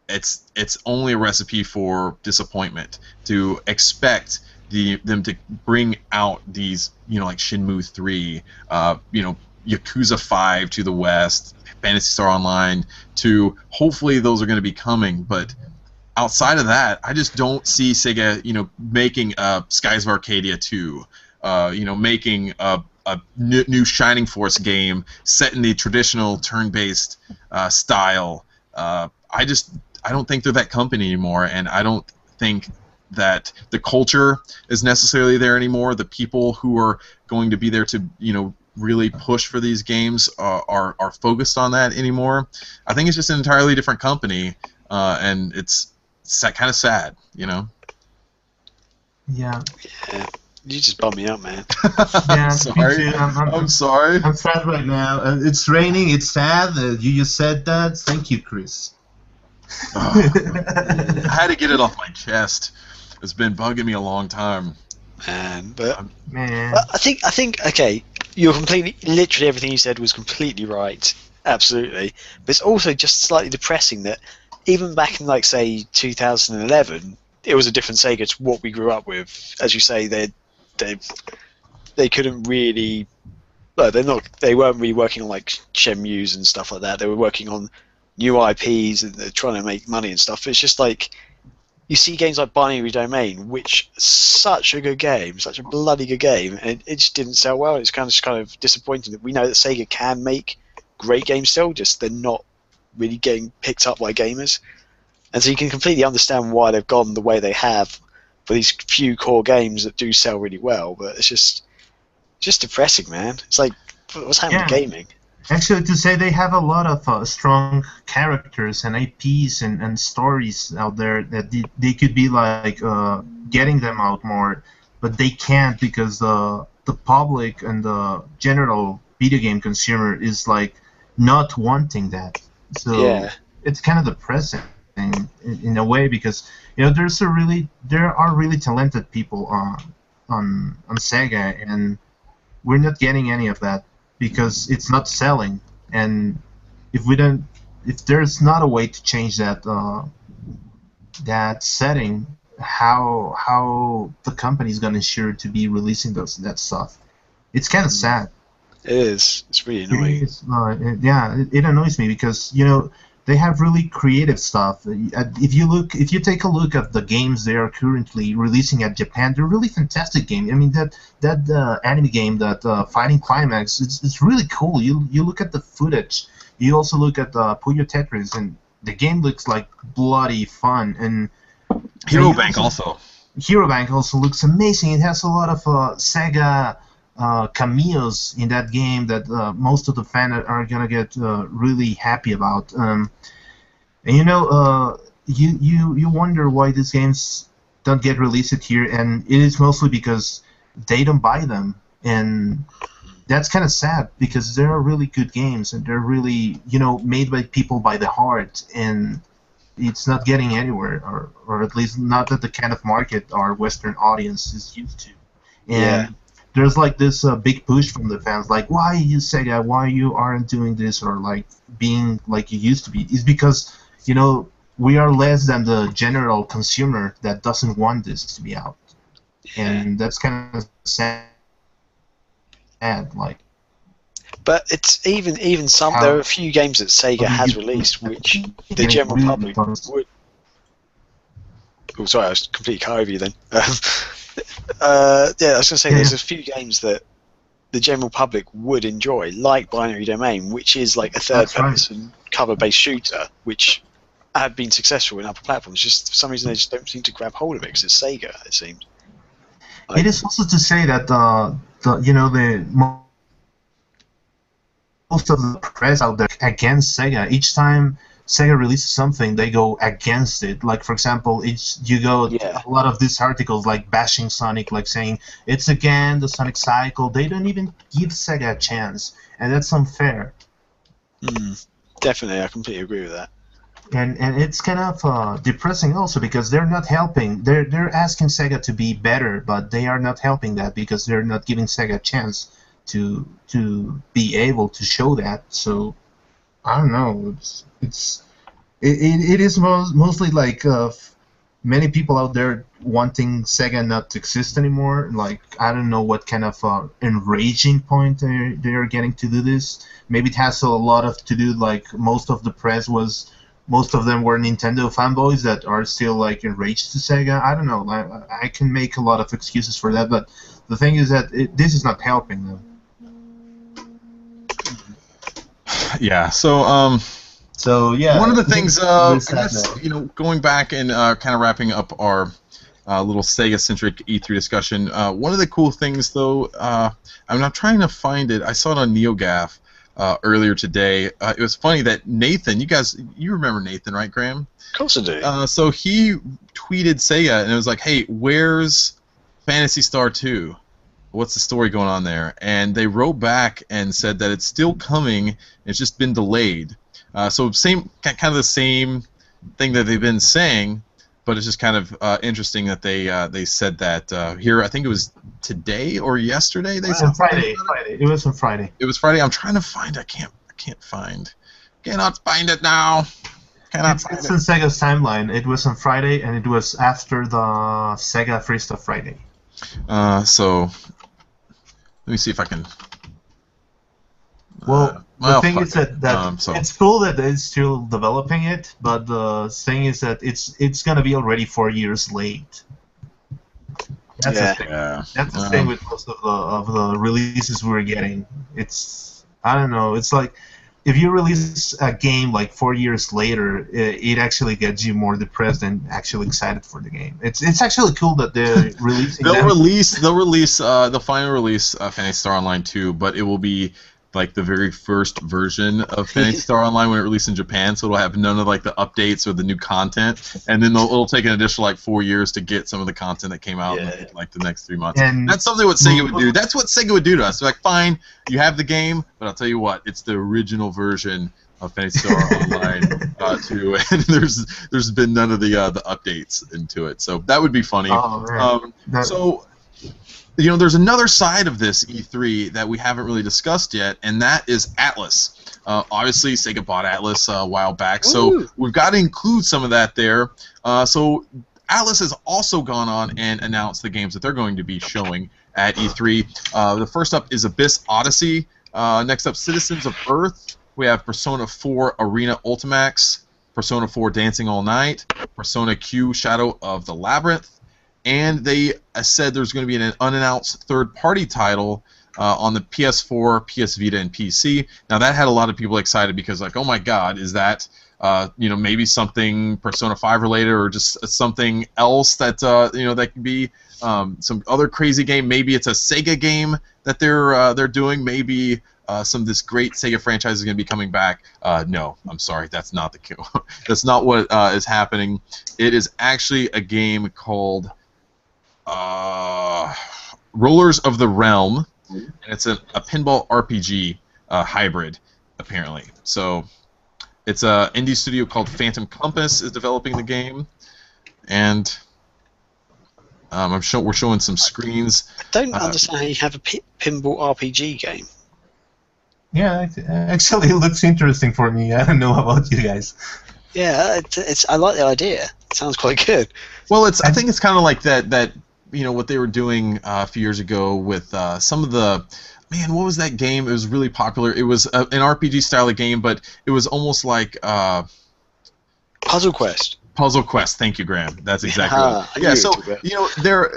It's only a recipe for disappointment to expect them to bring out these, like Shenmue 3, Yakuza 5 to the West, Phantasy Star Online, to hopefully those are going to be coming, but outside of that, I just don't see Sega, making Skies of Arcadia 2, making a new Shining Force game set in the traditional turn-based style. I don't think they're that company anymore, and I don't think that the culture is necessarily there anymore. The people who are going to be there to, really push for these games are focused on that anymore. I think it's just an entirely different company, and it's kind of sad, Yeah. Yeah. You just bummed me out, man. Yeah, sorry. me too. I'm sorry. I'm sad right now. It's raining. It's sad. You just said that. Thank you, Chris. I had to get it off my chest. It's been bugging me a long time. Man. I think okay, you're literally everything you said was completely right, absolutely. But it's also just slightly depressing that even back in, like, say 2011, it was a different Sega to what we grew up with. As you say, they couldn't really. Well, they weren't really working on like Shenmues and stuff like that. They were working on new IPs and they're trying to make money and stuff. It's just like you see games like Binary Domain, which is such a good game, such a bloody good game, and it just didn't sell well. It's kind of disappointing that we know that Sega can make great games still, just they're not really getting picked up by gamers. And so you can completely understand why they've gone the way they have for these few core games that do sell really well. But it's just depressing, man. It's like, what's happening to gaming? Actually, to say they have a lot of strong characters and IPs and stories out there that they could be like getting them out more, but they can't because the public and the general video game consumer is like not wanting that. So it's kind of depressing in a way because there are really talented people on Sega, and we're not getting any of that because it's not selling. And if there's not a way to change that that setting, how the company is going to ensure to be releasing that stuff? It's kind of sad. It is. It's really annoying. It annoys me because they have really creative stuff. If you take a look at the games they are currently releasing at Japan, they're really fantastic games. I mean that anime game, that Fighting Climax, it's really cool. You look at the footage. You also look at Puyo Tetris, and the game looks like bloody fun. And Hero Bank also looks amazing. It has a lot of Sega cameos in that game that most of the fans are gonna get really happy about. And you wonder why these games don't get released here, and it is mostly because they don't buy them, and that's kind of sad because they are really good games and they're really made by people by the heart, and it's not getting anywhere, or at least not at the kind of market our Western audience is used to. And there's like this big push from the fans, like, why you Sega, why you aren't doing this, or like being like you used to be. It's because we are less than the general consumer that doesn't want this to be out, and that's kind of sad. Like, but it's even some. There are a few games that Sega has released which the general public would. Oh, sorry, I was completely cut over you then. Yeah, I was going to say there's a few games that the general public would enjoy, like Binary Domain, which is like a third-person cover-based shooter, which have been successful in other platforms. Just for some reason, they just don't seem to grab hold of it because it's Sega, it seems. It is also to say that most of the press out there against Sega. Each time Sega releases something, they go against it. Like, for example, a lot of these articles like bashing Sonic, like saying it's again the Sonic cycle. They don't even give Sega a chance, and that's unfair. Definitely, I completely agree with that. And it's kind of depressing also because they're not helping. They're asking Sega to be better, but they are not helping that because they're not giving Sega a chance to be able to show that. So I don't know. It is mostly like many people out there wanting Sega not to exist anymore. Like, I don't know what kind of enraging point they are getting to do this. Maybe it has a lot to do, like, most of the press was. Most of them were Nintendo fanboys that are still like enraged to Sega. I don't know. I can make a lot of excuses for that, but the thing is that this is not helping them. Yeah. So yeah. One of the things, I guess, going back and kind of wrapping up our little Sega-centric E3 discussion. One of the cool things, though, I'm trying to find it. I saw it on NeoGAF. Earlier today. It was funny that Nathan, you remember Nathan, right, Graham? Of course I do. So he tweeted Sega, and it was like, hey, where's Phantasy Star 2? What's the story going on there? And they wrote back and said that it's still coming, it's just been delayed. So kind of the same thing that they've been saying, but it's just kind of interesting that they said that here. I think it was today or yesterday. They said Friday. It was on Friday. It was Friday. I'm trying to find. I can't find. Cannot find it now. It's in Sega's timeline. It was on Friday, and it was after the Sega Free Stuff Friday. So let me see if I can. Well, the thing is that it's cool that they're still developing it, but the thing is that it's gonna be already 4 years late. That's the thing. Yeah. That's the thing with most of the releases we're getting. I don't know. It's like if you release a game like 4 years later, it actually gets you more depressed than actually excited for the game. It's actually cool that they're releasing. They'll release the final release Phantasy Star Online 2, but it will be like the very first version of Phantasy Star Online when it released in Japan, so it'll have none of like the updates or the new content, and then it'll take an additional like 4 years to get some of the content that came out in like the next 3 months. And that's something what Sega would do. That's what Sega would do to us. They're like, fine, you have the game, but I'll tell you what, it's the original version of Phantasy Star Online 2, and there's been none of the updates into it. So that would be funny. Oh, There's another side of this E3 that we haven't really discussed yet, and that is Atlas. Obviously, Sega bought Atlas a while back, so we've got to include some of that there. So Atlas has also gone on and announced the games that they're going to be showing at E3. The first up is Abyss Odyssey. Next up, Citizens of Earth. We have Persona 4 Arena Ultimax, Persona 4 Dancing All Night, Persona Q Shadow of the Labyrinth, and they said there's going to be an unannounced third-party title on the PS4, PS Vita, and PC. Now that had a lot of people excited because, like, oh my God, is that maybe something Persona 5 related or just something else that that could be some other crazy game? Maybe it's a Sega game that they're doing. Maybe some of this great Sega franchise is going to be coming back. No, I'm sorry, that's not the that's not what is happening. It is actually a game called Rollers of the Realm, and it's a pinball RPG hybrid, apparently. So it's an indie studio called Phantom Compass is developing the game, and we're showing some screens. I don't understand how you have a pinball RPG game. Yeah, actually, it looks interesting for me. I don't know about you guys. Yeah, I like the idea. It sounds quite good. Well, I think it's kind of like that. What they were doing a few years ago with some of the, what was that game? It was really popular. It was an RPG style of game, but it was almost like Puzzle Quest. Puzzle Quest. Thank you, Graham. That's exactly right. Yeah, so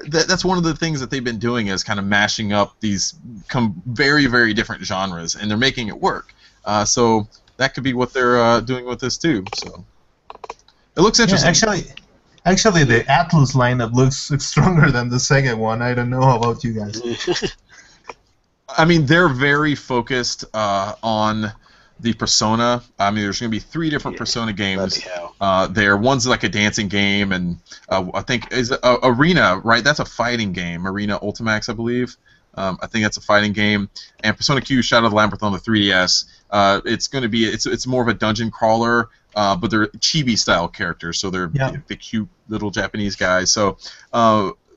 that's one of the things that they've been doing is kind of mashing up these very, very different genres, and they're making it work. So that could be what they're doing with this too. So it looks interesting. Yeah, actually, the Atlas lineup looks stronger than the Sega one. I don't know about you guys. I mean, they're very focused on the Persona. I mean, there's going to be 3 different Persona games. One's like a dancing game, and I think is Arena, right? That's a fighting game. Arena Ultimax, I believe. I think that's a fighting game. And Persona Q Shadow of the Labyrinth on the 3DS. It's going to be it's more of a dungeon crawler, but they're chibi style characters, so they're the cute little Japanese guys. So.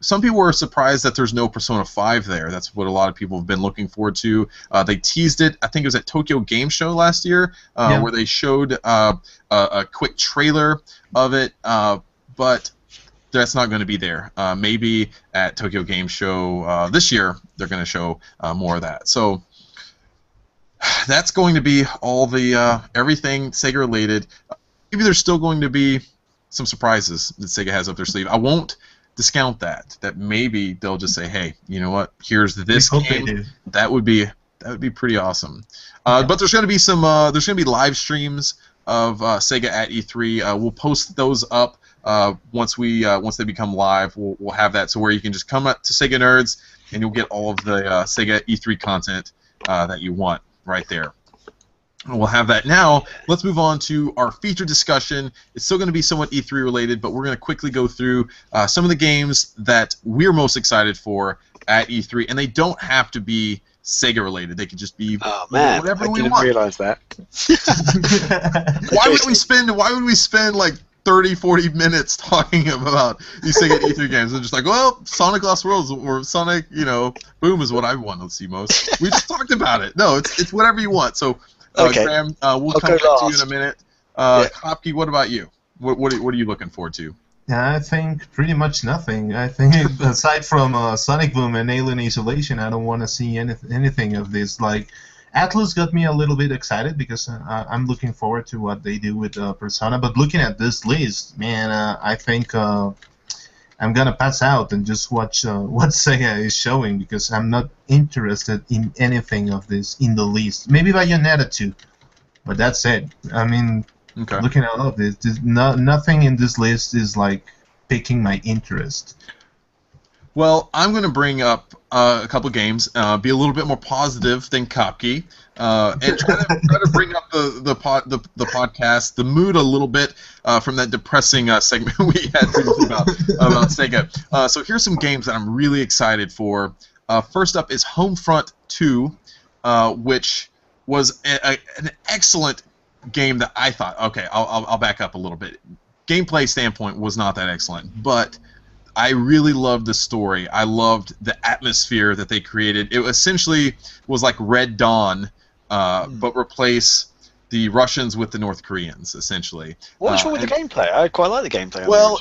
Some people were surprised that there's no Persona 5 there. That's what a lot of people have been looking forward to. They teased it, I think it was at Tokyo Game Show last year, where they showed a quick trailer of it, but that's not going to be there. Maybe at Tokyo Game Show this year, they're going to show more of that. So that's going to be all the everything Sega related. Maybe there's still going to be some surprises that Sega has up their sleeve. I won't discount that maybe they'll just say, hey, you know what, here's this game. That would be pretty awesome. But there's going to be some live streams of Sega at E3. We'll post those up once they become live. We'll have that, so where you can just come up to Sega Nerds and you'll get all of the Sega E3 content that you want right there. We'll have that now. Let's move on to our feature discussion. It's still going to be somewhat E3 related, but we're going to quickly go through some of the games that we're most excited for at E3, and they don't have to be Sega related. They could just be whatever we want. I didn't realize that. Why would we spend like 30-40 minutes talking about these Sega E3 games? They're just like, well, Sonic Lost Worlds or Sonic, Boom is what I want to see most. We just talked about it. No, it's whatever you want. So. Okay. Graham, we'll come back to you in a minute. Kopke, what about you? What are you looking forward to? I think pretty much nothing. I think aside from Sonic Boom and Alien Isolation, I don't want to see anything of this. Like, Atlas got me a little bit excited because I'm looking forward to what they do with Persona. But looking at this list, man, I think I'm gonna pass out and just watch what Sega is showing because I'm not interested in anything of this in the list. Maybe Bayonetta 2, but that's it. I mean, looking at all of this, nothing in this list is like piquing my interest. Well, I'm going to bring up a couple games, be a little bit more positive than Kopke, and try to bring up the podcast, the mood a little bit from that depressing segment we had previously about Sega. So here's some games that I'm really excited for. First up is Homefront 2, which was an excellent game that I thought. Okay, I'll back up a little bit. Gameplay standpoint was not that excellent, but I really loved the story. I loved the atmosphere that they created. It essentially was like Red Dawn, but replace the Russians with the North Koreans, essentially. What was wrong with the gameplay? I quite like the gameplay. Well,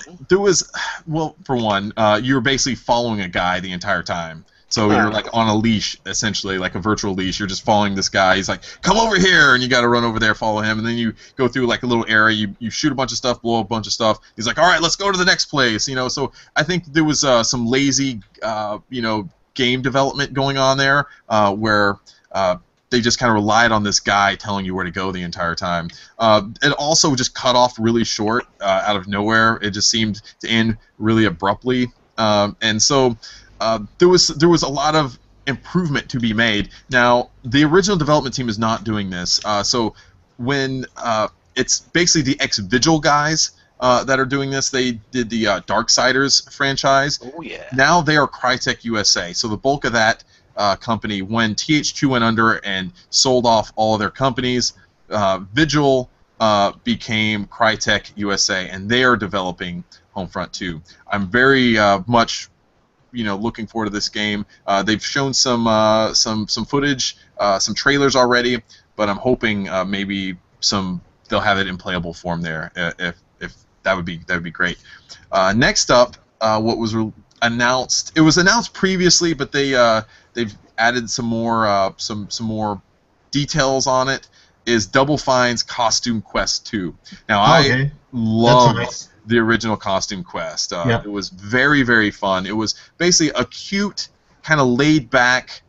for one, you were basically following a guy the entire time. So you're like on a leash, essentially, like a virtual leash. You're just following this guy. He's like, come over here, and you got to run over there, follow him, and then you go through like a little area. You shoot a bunch of stuff, blow a bunch of stuff. He's like, all right, let's go to the next place. So I think there was some lazy, game development going on there, where they just kind of relied on this guy telling you where to go the entire time. It also just cut off really short, out of nowhere. It just seemed to end really abruptly, and so. There was a lot of improvement to be made. Now, the original development team is not doing this. So when it's basically the ex-Vigil guys that are doing this, they did the Darksiders franchise. Oh, yeah. Now they are Crytek USA. So the bulk of that company, when THQ went under and sold off all of their companies, Vigil became Crytek USA, and they are developing Homefront 2. I'm very much looking forward to this game. They've shown some footage, some trailers already, but I'm hoping maybe they'll have it in playable form there. If that would be great. Next up, what was announced? It was announced previously, but they've added some more details on it. is Double Fine's Costume Quest 2. Now, Okay. I love nice. the original Costume Quest. Yeah. It was very, very fun. It was basically a cute, kind of laid-back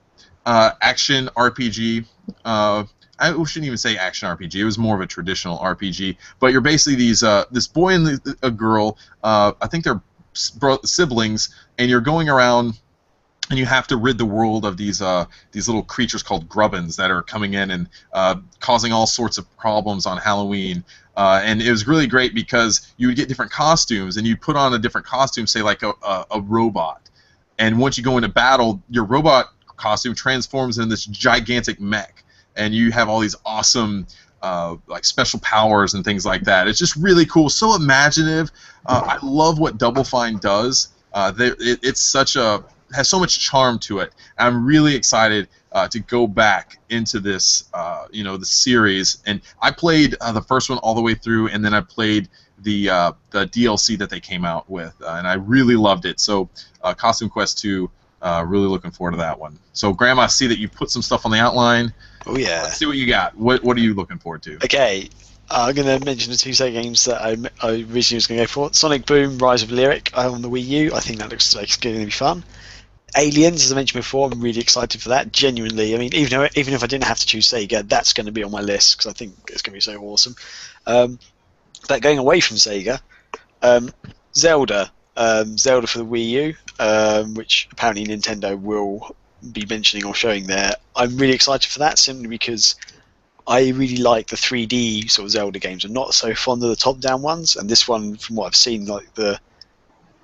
action RPG. I shouldn't even say action RPG. It was more of a traditional RPG. But you're basically this boy and a girl. I think they're siblings, and you're going around, and you have to rid the world of these little creatures called grubbins that are coming in and causing all sorts of problems on Halloween. And it was really great because you would get different costumes, and you put on a different costume, say like a robot. And once you go into battle, your robot costume transforms into this gigantic mech, and you have all these awesome like special powers and things like that. It's just really cool, so imaginative. I love what Double Fine does. Has so much charm to it. I'm really excited to go back into this, the series. And I played the first one all the way through, and then I played the DLC that they came out with, and I really loved it. So, Costume Quest 2, really looking forward to that one. So, Graham, I see that you put some stuff on the outline. Oh yeah. Let's see what you got. What are you looking forward to? Okay. I'm going to mention the two Sega games that I originally was going to go for. Sonic Boom: Rise of Lyric on the Wii U. I think that looks like it's going to be fun. Aliens, as I mentioned before, I'm really excited for that. Genuinely, I mean, even if I didn't have to choose Sega, that's going to be on my list because I think it's going to be so awesome. But going away from Sega, Zelda for the Wii U, which apparently Nintendo will be mentioning or showing there. I'm really excited for that simply because I really like the 3D sort of Zelda games. I'm not so fond of the top-down ones, and this one, from what I've seen, like the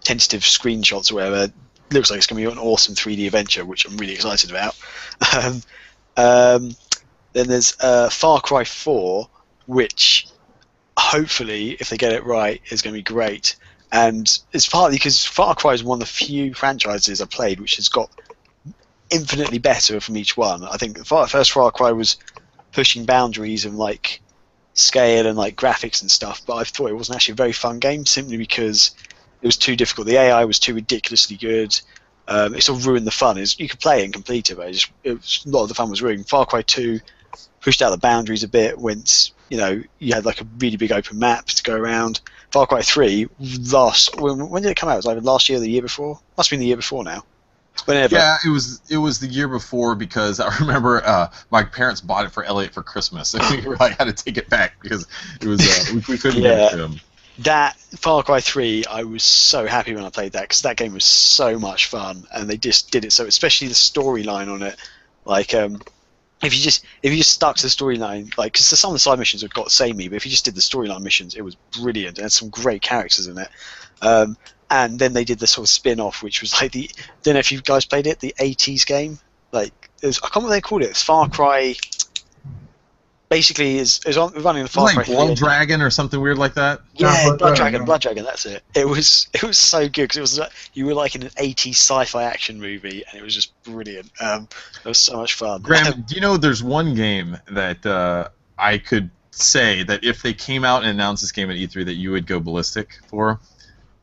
tentative screenshots or whatever, looks like it's going to be an awesome 3D adventure, which I'm really excited about. Then there's Far Cry 4, which hopefully, if they get it right, is going to be great. And it's partly because Far Cry is one of the few franchises I've played which has got infinitely better from each one. I think the first Far Cry was pushing boundaries and like scale and like graphics and stuff, but I thought it wasn't actually a very fun game simply because it was too difficult. The AI was too ridiculously good. It sort of ruined the fun. You could play it and complete it, but a lot of the fun was ruined. Far Cry 2 pushed out the boundaries a bit. You had like a really big open map to go around. Far Cry 3 when did it come out? It was like last year or the year before? Must have been the year before now. Whenever. Yeah, it was the year before because I remember my parents bought it for Elliot for Christmas, and we really had to take it back because it was we couldn't get it to him. That Far Cry 3, I was so happy when I played that because that game was so much fun, and they just did it so, especially the storyline on it. Like, if you just stuck to the storyline, like, because some of the side missions have got samey, but if you just did the storyline missions, it was brilliant. It had some great characters in it. And then they did the sort of spin-off, which was like don't know if you guys played it, the 80s game. Like, I can't remember what they called it. It's Far Cry. Basically, is running the Far Cry. Like Blood Dragon or something weird like that. Yeah, Blood Dragon. That's it. It was so good because it was you were like in an 80s sci-fi action movie, and it was just brilliant. It was so much fun. Graham, do you know there's one game that I could say that if they came out and announced this game at E3 that you would go ballistic for?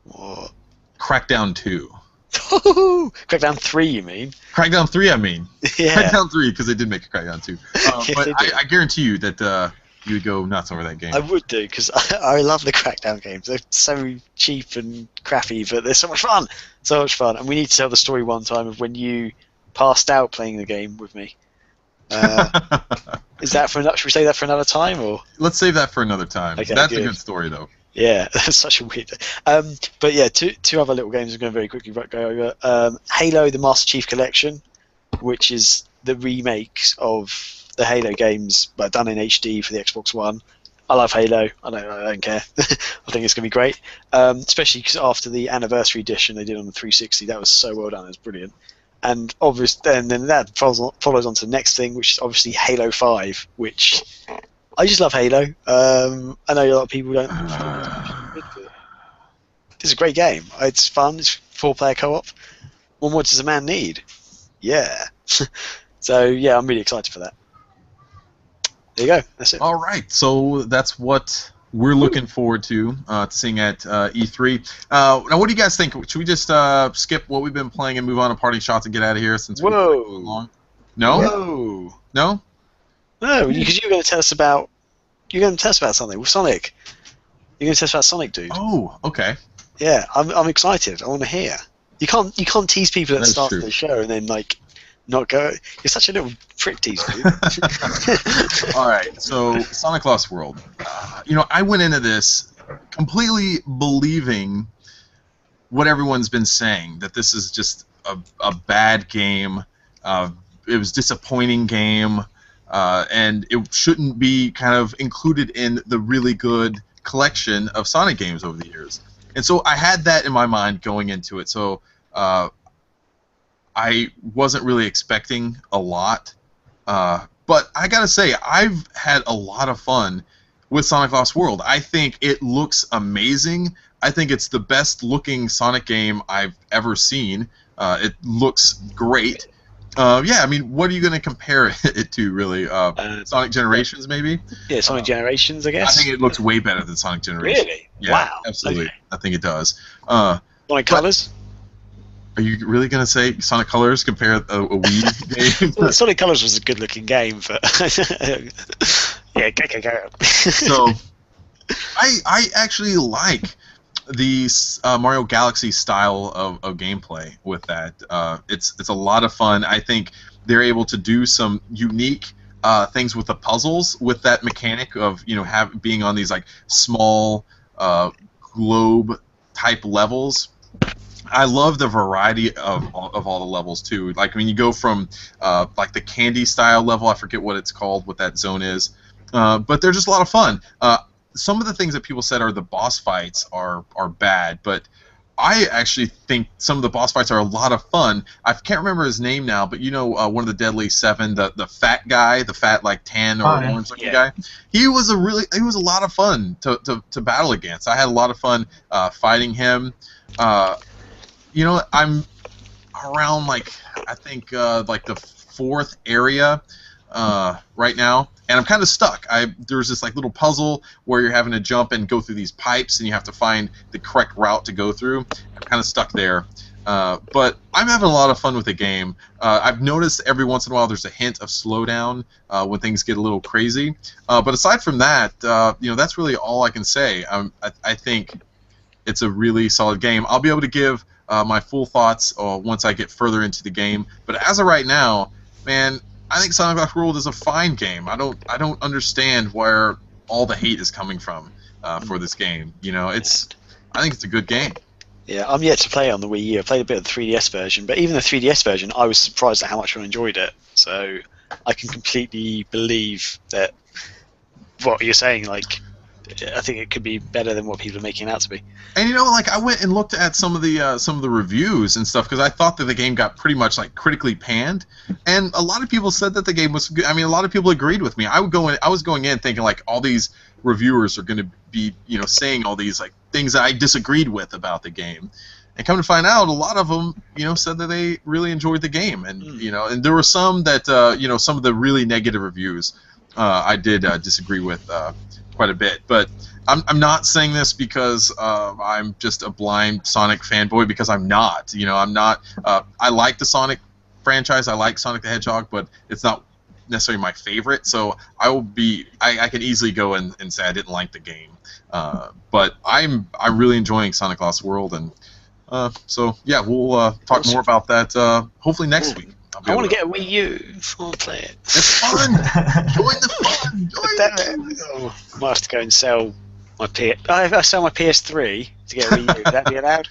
What? Crackdown 2. Crackdown 3, you mean? Crackdown 3, I mean. Yeah. Crackdown 3, because they did make a Crackdown 2. Yes, but I guarantee you that you would go nuts over that game. I would do, because I love the Crackdown games. They're so cheap and crappy, but they're so much fun. So much fun. And we need to tell the story one time of when you passed out playing the game with me. Is that should we say that for another time, or? Let's save that for another time. Okay, That's good. a good story, though. Yeah, that's such a weird. But yeah, two other little games I'm going to very quickly go over. Halo: The Master Chief Collection, which is the remakes of the Halo games, but done in HD for the Xbox One. I love Halo. I don't care. I think it's going to be great, especially because after the anniversary edition they did on the 360, that was so well done. It was brilliant. And obviously, and then that follows on to the next thing, which is obviously Halo 5, which I just love Halo. I know a lot of people don't. It's a great game. It's fun. It's 4-player co-op. What more does a man need? Yeah. So yeah, I'm really excited for that. There you go. That's it. All right. So that's what we're looking forward to seeing at E3. Now, what do you guys think? Should we just skip what we've been playing and move on to party shots and get out of here since we're long? No? Whoa. No? No, because you're going to tell us about something with Sonic. You're going to tell us about Sonic, dude. Oh, okay. Yeah, I'm excited. I want to hear. You can't tease people at the That's start true. of the show and then like not go. You're such a little prick teaser, dude. All right, so Sonic Lost World. I went into this completely believing what everyone's been saying, that this is just a bad game. It was a disappointing game, and it shouldn't be kind of included in the really good collection of Sonic games over the years. And so I had that in my mind going into it. So I wasn't really expecting a lot. But I gotta say, I've had a lot of fun with Sonic Lost World. I think it looks amazing. I think it's the best looking Sonic game I've ever seen. It looks great. Yeah, I mean, what are you going to compare it to, really? Sonic Generations, maybe? Yeah, Sonic Generations, I guess. I think it looks way better than Sonic Generations. Really? Yeah, Wow. absolutely. Okay. I think it does. Sonic Colors? Are you really going to say Sonic Colors compare a Wii game? Well, Sonic Colors was a good looking game, but yeah, go. So, I actually like the Mario Galaxy style of gameplay with that. It's a lot of fun. I think they're able to do some unique things with the puzzles, with that mechanic of being on these like small globe type levels. I love the variety of all the levels too. Like when you go from like the candy style level, I forget what it's called, what that zone is, but they're just a lot of fun. Some of the things that people said are the boss fights are bad, but I actually think some of the boss fights are a lot of fun. I can't remember his name now, but one of the Deadly Seven, the fat guy, the fat like tan or orange looking guy. He was a lot of fun to battle against. I had a lot of fun fighting him. I'm around like I think like the 4th area right now, and I'm kind of stuck. There's this like little puzzle where you're having to jump and go through these pipes, and you have to find the correct route to go through. I'm kind of stuck there, but I'm having a lot of fun with the game. I've noticed every once in a while there's a hint of slowdown when things get a little crazy, but aside from that, that's really all I can say. I think it's a really solid game. I'll be able to give my full thoughts once I get further into the game, but as of right now, man, I think Sonic Lost World is a fine game. I don't understand where all the hate is coming from for this game. I think it's a good game. Yeah, I'm yet to play on the Wii U. I played a bit of the 3DS version, but even the 3DS version, I was surprised at how much I enjoyed it. So I can completely believe that what you're saying. Like, I think it could be better than what people are making it out to be. And I went and looked at some of the reviews and stuff because I thought that the game got pretty much like critically panned, and a lot of people said that the game was good. I mean, a lot of people agreed with me. I was going in thinking like all these reviewers are going to be saying all these like things that I disagreed with about the game, and come to find out, a lot of them said that they really enjoyed the game, and and there were some that some of the really negative reviews I did disagree with quite a bit, but I'm not saying this because I'm just a blind Sonic fanboy, because I'm not. I'm not. I like the Sonic franchise. I like Sonic the Hedgehog, but it's not necessarily my favorite. So I can easily go and say I didn't like the game. But I'm really enjoying Sonic Lost World, and so yeah, we'll talk more about that hopefully next week. I want to get a Wii U. I want to play it. It's fun. Join the fun. Join it. I might have to go and sell my If I sell my PS3 to get a Wii U, would that be allowed?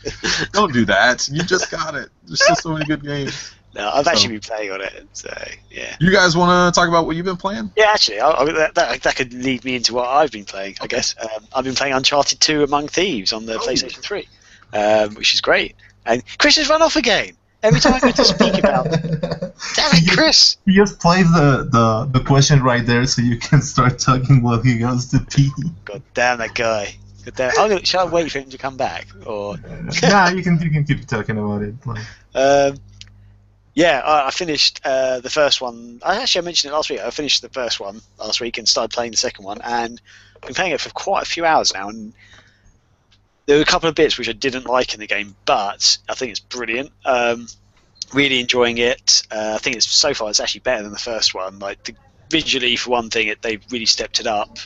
Don't do that. You just got it. There's still so many good games. No, I've actually been playing on it, so yeah. You guys want to talk about what you've been playing? Yeah, actually, that could lead me into what I've been playing, I guess. I've been playing Uncharted 2 Among Thieves on the PlayStation 3, which is great. And Chris has run off again. Every time I go to speak about it. Damn it, Chris! He just plays the question right there so you can start talking while he goes to pee. God damn that guy. God damn. Shall I wait for him to come back? Or Nah, you can keep talking about it. Yeah, I finished the first one. I mentioned it last week. I finished the first one last week and started playing the second one, and I've been playing it for quite a few hours now, and there were a couple of bits which I didn't like in the game, but I think it's brilliant. Really enjoying it. I think so far it's actually better than the first one. Like visually, for one thing, they've really stepped it up.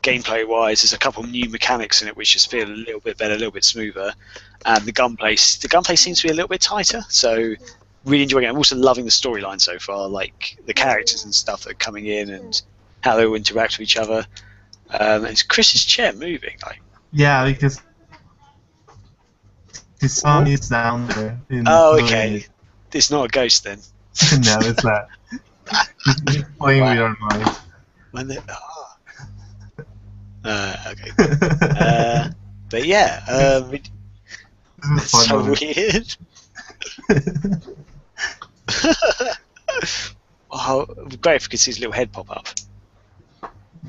Gameplay-wise, there's a couple of new mechanics in it which just feel a little bit better, a little bit smoother, and the gunplay seems to be a little bit tighter. So, really enjoying it. I'm also loving the storyline so far, like the characters and stuff that are coming in and how they all interact with each other. Is Chris's chair moving? Yeah, because his son is down there. Oh, okay. It's not a ghost then. No, it's not. He's playing with our minds. When they, okay. But yeah, it's so weird. Oh, great if we could see his little head pop up.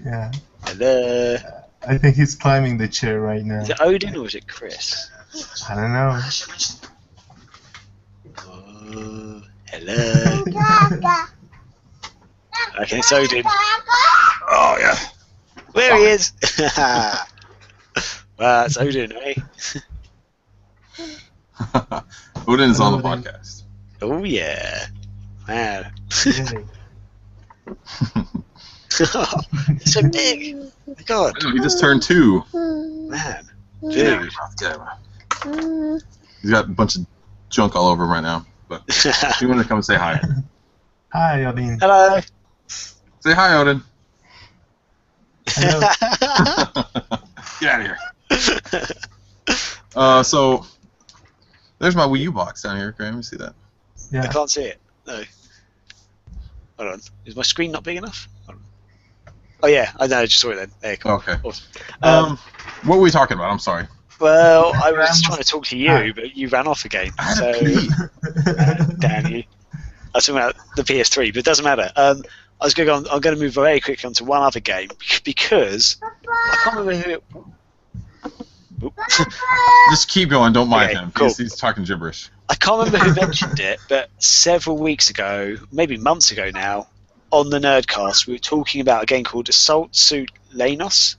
Yeah. Hello. I think he's climbing the chair right now. Is it Odin or is it Chris? I don't know. Oh, hello. Okay, it's Odin. Oh yeah. There he is. Well, it's Odin, eh? Odin is on the podcast. Oh yeah. Man. It's so big. God. I know, he just turned 2. Man. Dude. He's got a bunch of junk all over him right now. But he wanted to come and say hi. Hi, Odin. Hello. Say hi, Odin. Hello. Get out of here. So there's my Wii U box down here, Graham. You see that? Yeah. I can't see it. No. Hold on. Is my screen not big enough? Hold on. Oh yeah, I know. I just saw it then. There, cool. Okay. Awesome. What were we talking about? I'm sorry. Well, I was trying to talk to you, but you ran off again. I had So, a pee. damn you. I was talking about the PS3, but it doesn't matter. I'm going to move very quickly on to one other game because I can't remember who it. Oop. Just keep going. Don't mind Okay, him. cool. He's talking gibberish. I can't remember who mentioned it, but several weeks ago, maybe months ago now, on the Nerdcast, we were talking about a game called Assault Suit Lanos.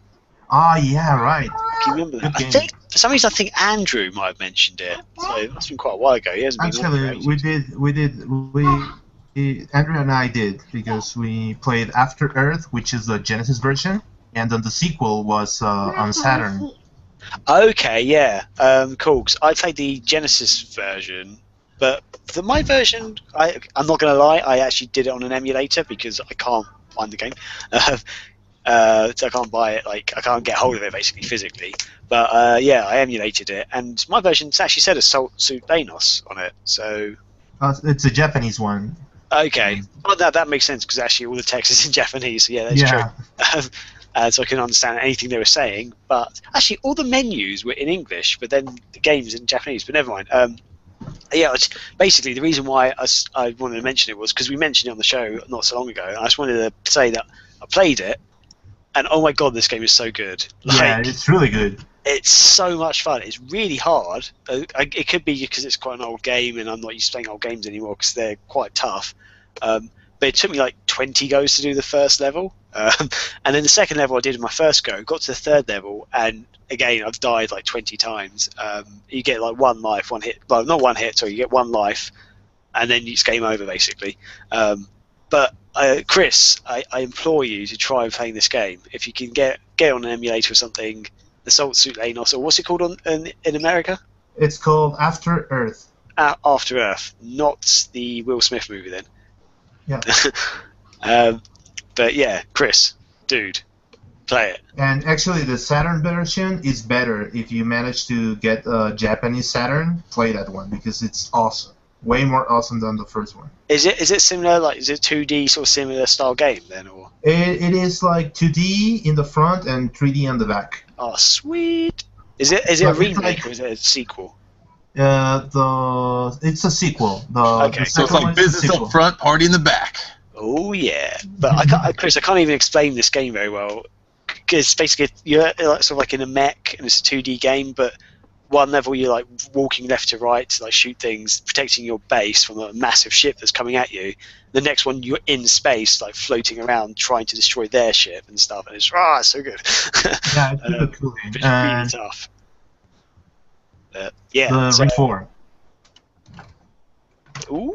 Ah, yeah, right. Can you remember that? Good I game. think for some reason I think Andrew might have mentioned it. So it must have been quite a while ago. He hasn't been on for Actually, ages. Andrew and I did, because we played After Earth, which is the Genesis version, and then the sequel was on Saturn. Okay, yeah, cool. 'Cause I played the Genesis version, but for my version, I'm not gonna lie, I actually did it on an emulator because I can't find the game. So I can't buy it, like I can't get hold of it basically physically. But yeah, I emulated it, and my version actually said Assault Suit Lanos on it. So It's a Japanese one. okay, well that makes sense because actually all the text is in Japanese. So yeah, that's true. So I couldn't understand anything they were saying. But actually, all the menus were in English, but then the game's in Japanese. But never mind. Yeah, basically the reason why I wanted to mention it was because we mentioned it on the show not so long ago. And I just wanted to say that I played it, and oh my god, this game is so good. Yeah, it's really good. It's so much fun. It's really hard. It could be because it's quite an old game, and I'm not used to playing old games anymore because they're quite tough. But it took me like 20 goes to do the first level. And then the second level I did in my first go, got to the third level, and again I've died like 20 times. You get like one life, one hit, well not one hit, sorry, you get one life, and then it's game over basically. But Chris, I implore you to try playing this game. If you can get on an emulator or something, Assault Suit Lanos, or what's it called in America? It's called After Earth. After Earth, not the Will Smith movie then. Yeah. But yeah, Chris, dude, play it. And actually, the Saturn version is better if you manage to get a Japanese Saturn. Play that one because it's awesome. Way more awesome than the first one. Is it similar? Like, is it 2D sort of similar style game then, or? It is like 2D in the front and 3D on the back. Oh, sweet. Is it a remake or is it a sequel? It's a sequel. Okay. So it's like business up front, party in the back. Oh yeah, but Chris, I can't even explain this game very well because basically you're like, sort of like in a mech and it's a 2D game, but one level you're like walking left to right to like shoot things, protecting your base from a massive ship that's coming at you. The next one you're in space, like floating around trying to destroy their ship and stuff, and it's so good. Yeah, it's really cool. But it's really tough. Yeah. The Reform. Ooh.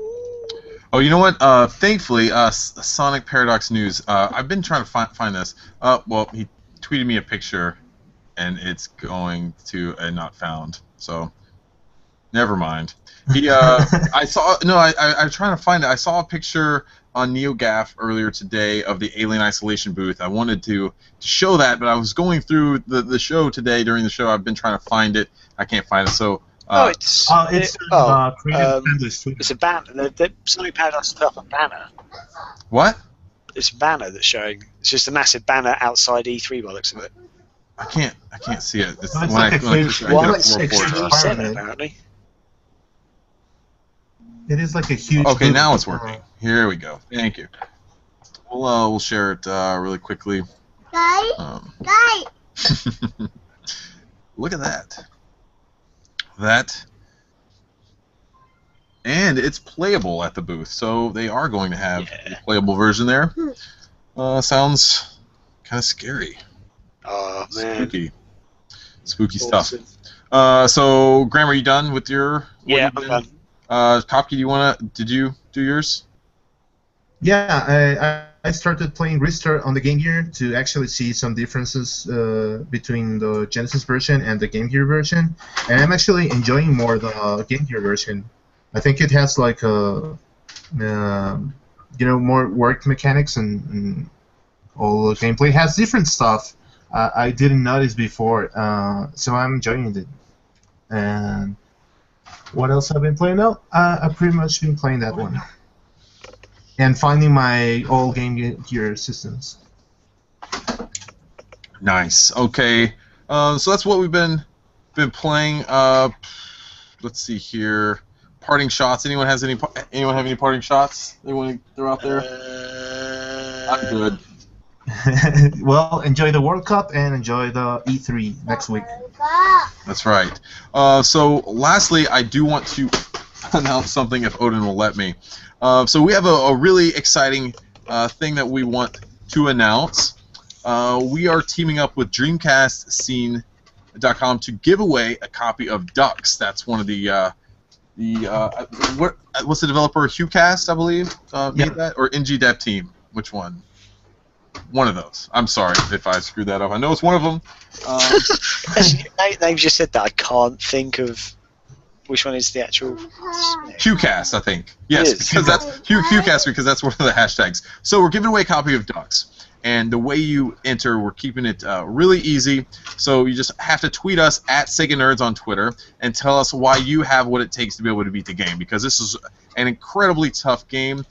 Oh, you know what? Thankfully, Sonic Paradox News. I've been trying to find this. Well, he tweeted me a picture, and it's going to not found. So, never mind. He, I saw. No, I'm trying to find it. I saw a picture on NeoGAF earlier today of the Alien Isolation booth. I wanted to show that, but I was going through the show today. During the show, I've been trying to find it. I can't find it. So. It's a banner. The Sonic Paradox put up a banner. What? It's a banner that's showing. It's just a massive banner outside E3 by the looks of it. I can't see it. It's Well, it's when like I a get huge- a well, four it's four. six- apparently. It is like a huge. Okay, booth. now it's working. Here we go. Thank you. We'll share it really quickly. Look at that. And it's playable at the booth, so they are going to have a playable version there. Sounds kind of scary. Oh man, spooky awesome. stuff. So Graham, are you done with your? Yeah, I'm done. Kopke, did you do yours? Yeah, I started playing Restart on the Game Gear to actually see some differences between the Genesis version and the Game Gear version, and I'm actually enjoying more the Game Gear version. I think it has like more work mechanics and all the gameplay. It has different stuff I didn't notice before, so I'm enjoying it. And what else have I been playing now? I've pretty much been playing that one. And finding my old Game Gear systems. Nice. Okay. So that's what we've been playing. Let's see here. Parting shots. Anyone have any parting shots they want to throw out there? I'm good. Well, enjoy the World Cup and enjoy the E3 next week. That's right. So lastly, I do want to announce something if Odin will let me. So we have a really exciting thing that we want to announce. We are teaming up with DreamcastScene.com to give away a copy of Ducks. That's one of what's the developer? HughCast, I believe, made that, or NG Dev Team. Which one? One of those. I'm sorry if I screwed that up. I know it's one of them. Actually, they've just said that. I can't think of which one is the actual. HughCast, I think. Yes, because that's HughCast because that's one of the hashtags. So we're giving away a copy of Ducks. And the way you enter, we're keeping it really easy. So you just have to tweet us at Sega Nerds on Twitter and tell us why you have what it takes to be able to beat the game. Because this is an incredibly tough game.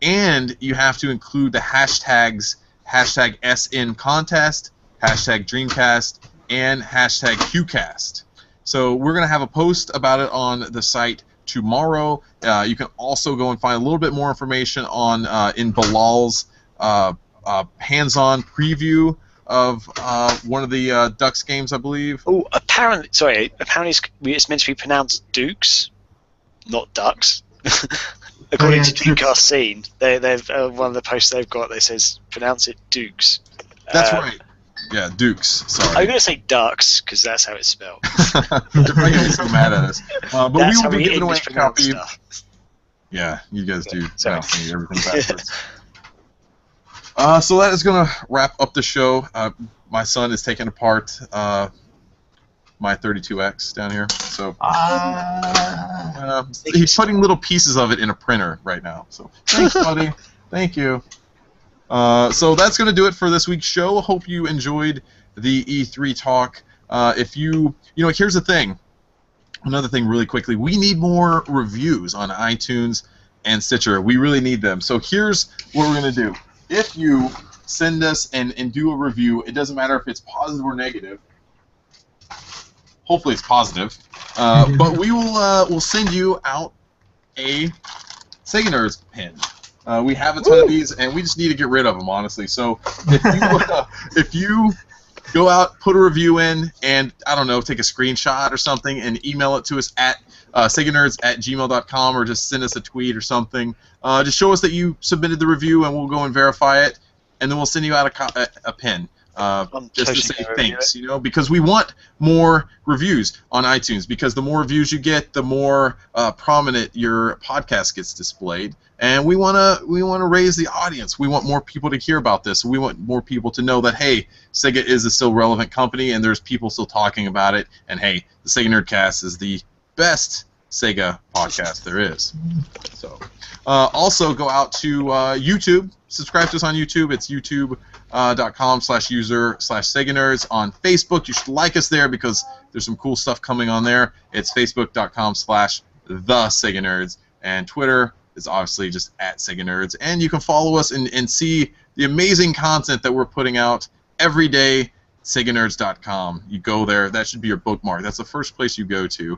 And you have to include the hashtags hashtag SN Contest, hashtag Dreamcast, and hashtag HughCast. So we're going to have a post about it on the site tomorrow. You can also go and find a little bit more information on in Bilal's hands-on preview of one of the Ducks games, I believe. Oh, apparently it's meant to be pronounced Dukes, not Ducks. According to Dreamcast Scene, they've one of the posts they've got that says pronounce it Dukes. That's right. Yeah, Dukes. Sorry. I'm going to say Ducks because that's how it's spelled. They're probably going to be so mad at us. But that's we how will be we giving away a English pronounce copy. stuff. Yeah, you guys do Sorry. pronounce everything backwards. So that is going to wrap up the show. My son is taking apart my 32X down here. So he's putting little pieces of it in a printer right now. So thanks, buddy. Thank you. So that's going to do it for this week's show. Hope you enjoyed the E3 talk. If here's the thing. Another thing really quickly. We need more reviews on iTunes and Stitcher. We really need them. So here's what we're going to do. If you send us and do a review, it doesn't matter if it's positive or negative. Hopefully it's positive. But we'll send you out a Sega Nerds pin. We have a ton of these, and we just need to get rid of them, honestly. So if you go out, put a review in, and, I don't know, take a screenshot or something and email it to us at seganerds@gmail.com, or just send us a tweet or something. Just show us that you submitted the review, and we'll go and verify it, and then we'll send you out a pin. just to say thanks, because we want more reviews on iTunes, because the more reviews you get, the more prominent your podcast gets displayed, and we want to raise the audience. We want more people to hear about this. We want more people to know that, hey, Sega is a still relevant company, and there's people still talking about it, and hey, the Sega Nerdcast is the best Sega podcast there is. So, also go out to YouTube. Subscribe to us on YouTube. It's youtube.com/user/SegaNerds. On Facebook, you should like us there because there's some cool stuff coming on there. It's facebook.com/TheSegaNerds. And Twitter is obviously just @SegaNerds. And you can follow us and see the amazing content that we're putting out every day. SegaNerds.com. You go there. That should be your bookmark. That's the first place you go to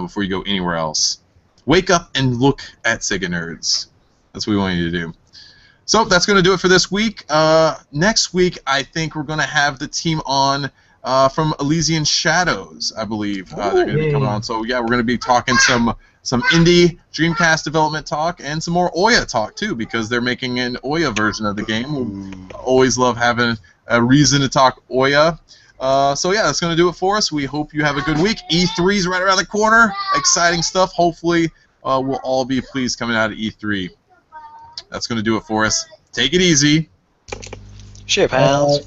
before you go anywhere else. Wake up and look at Sega Nerds. That's what we want you to do. So that's going to do it for this week. Next week, I think we're going to have the team on from Elysian Shadows, I believe. They're going to be coming on. So yeah, we're going to be talking some indie Dreamcast development talk and some more Ouya talk too, because they're making an Ouya version of the game. We always love having a reason to talk Ouya. So yeah, that's going to do it for us. We hope you have a good week. E3 is right around the corner. Exciting stuff. Hopefully we'll all be pleased coming out of E3. That's going to do it for us. Take it easy. Sure, pals.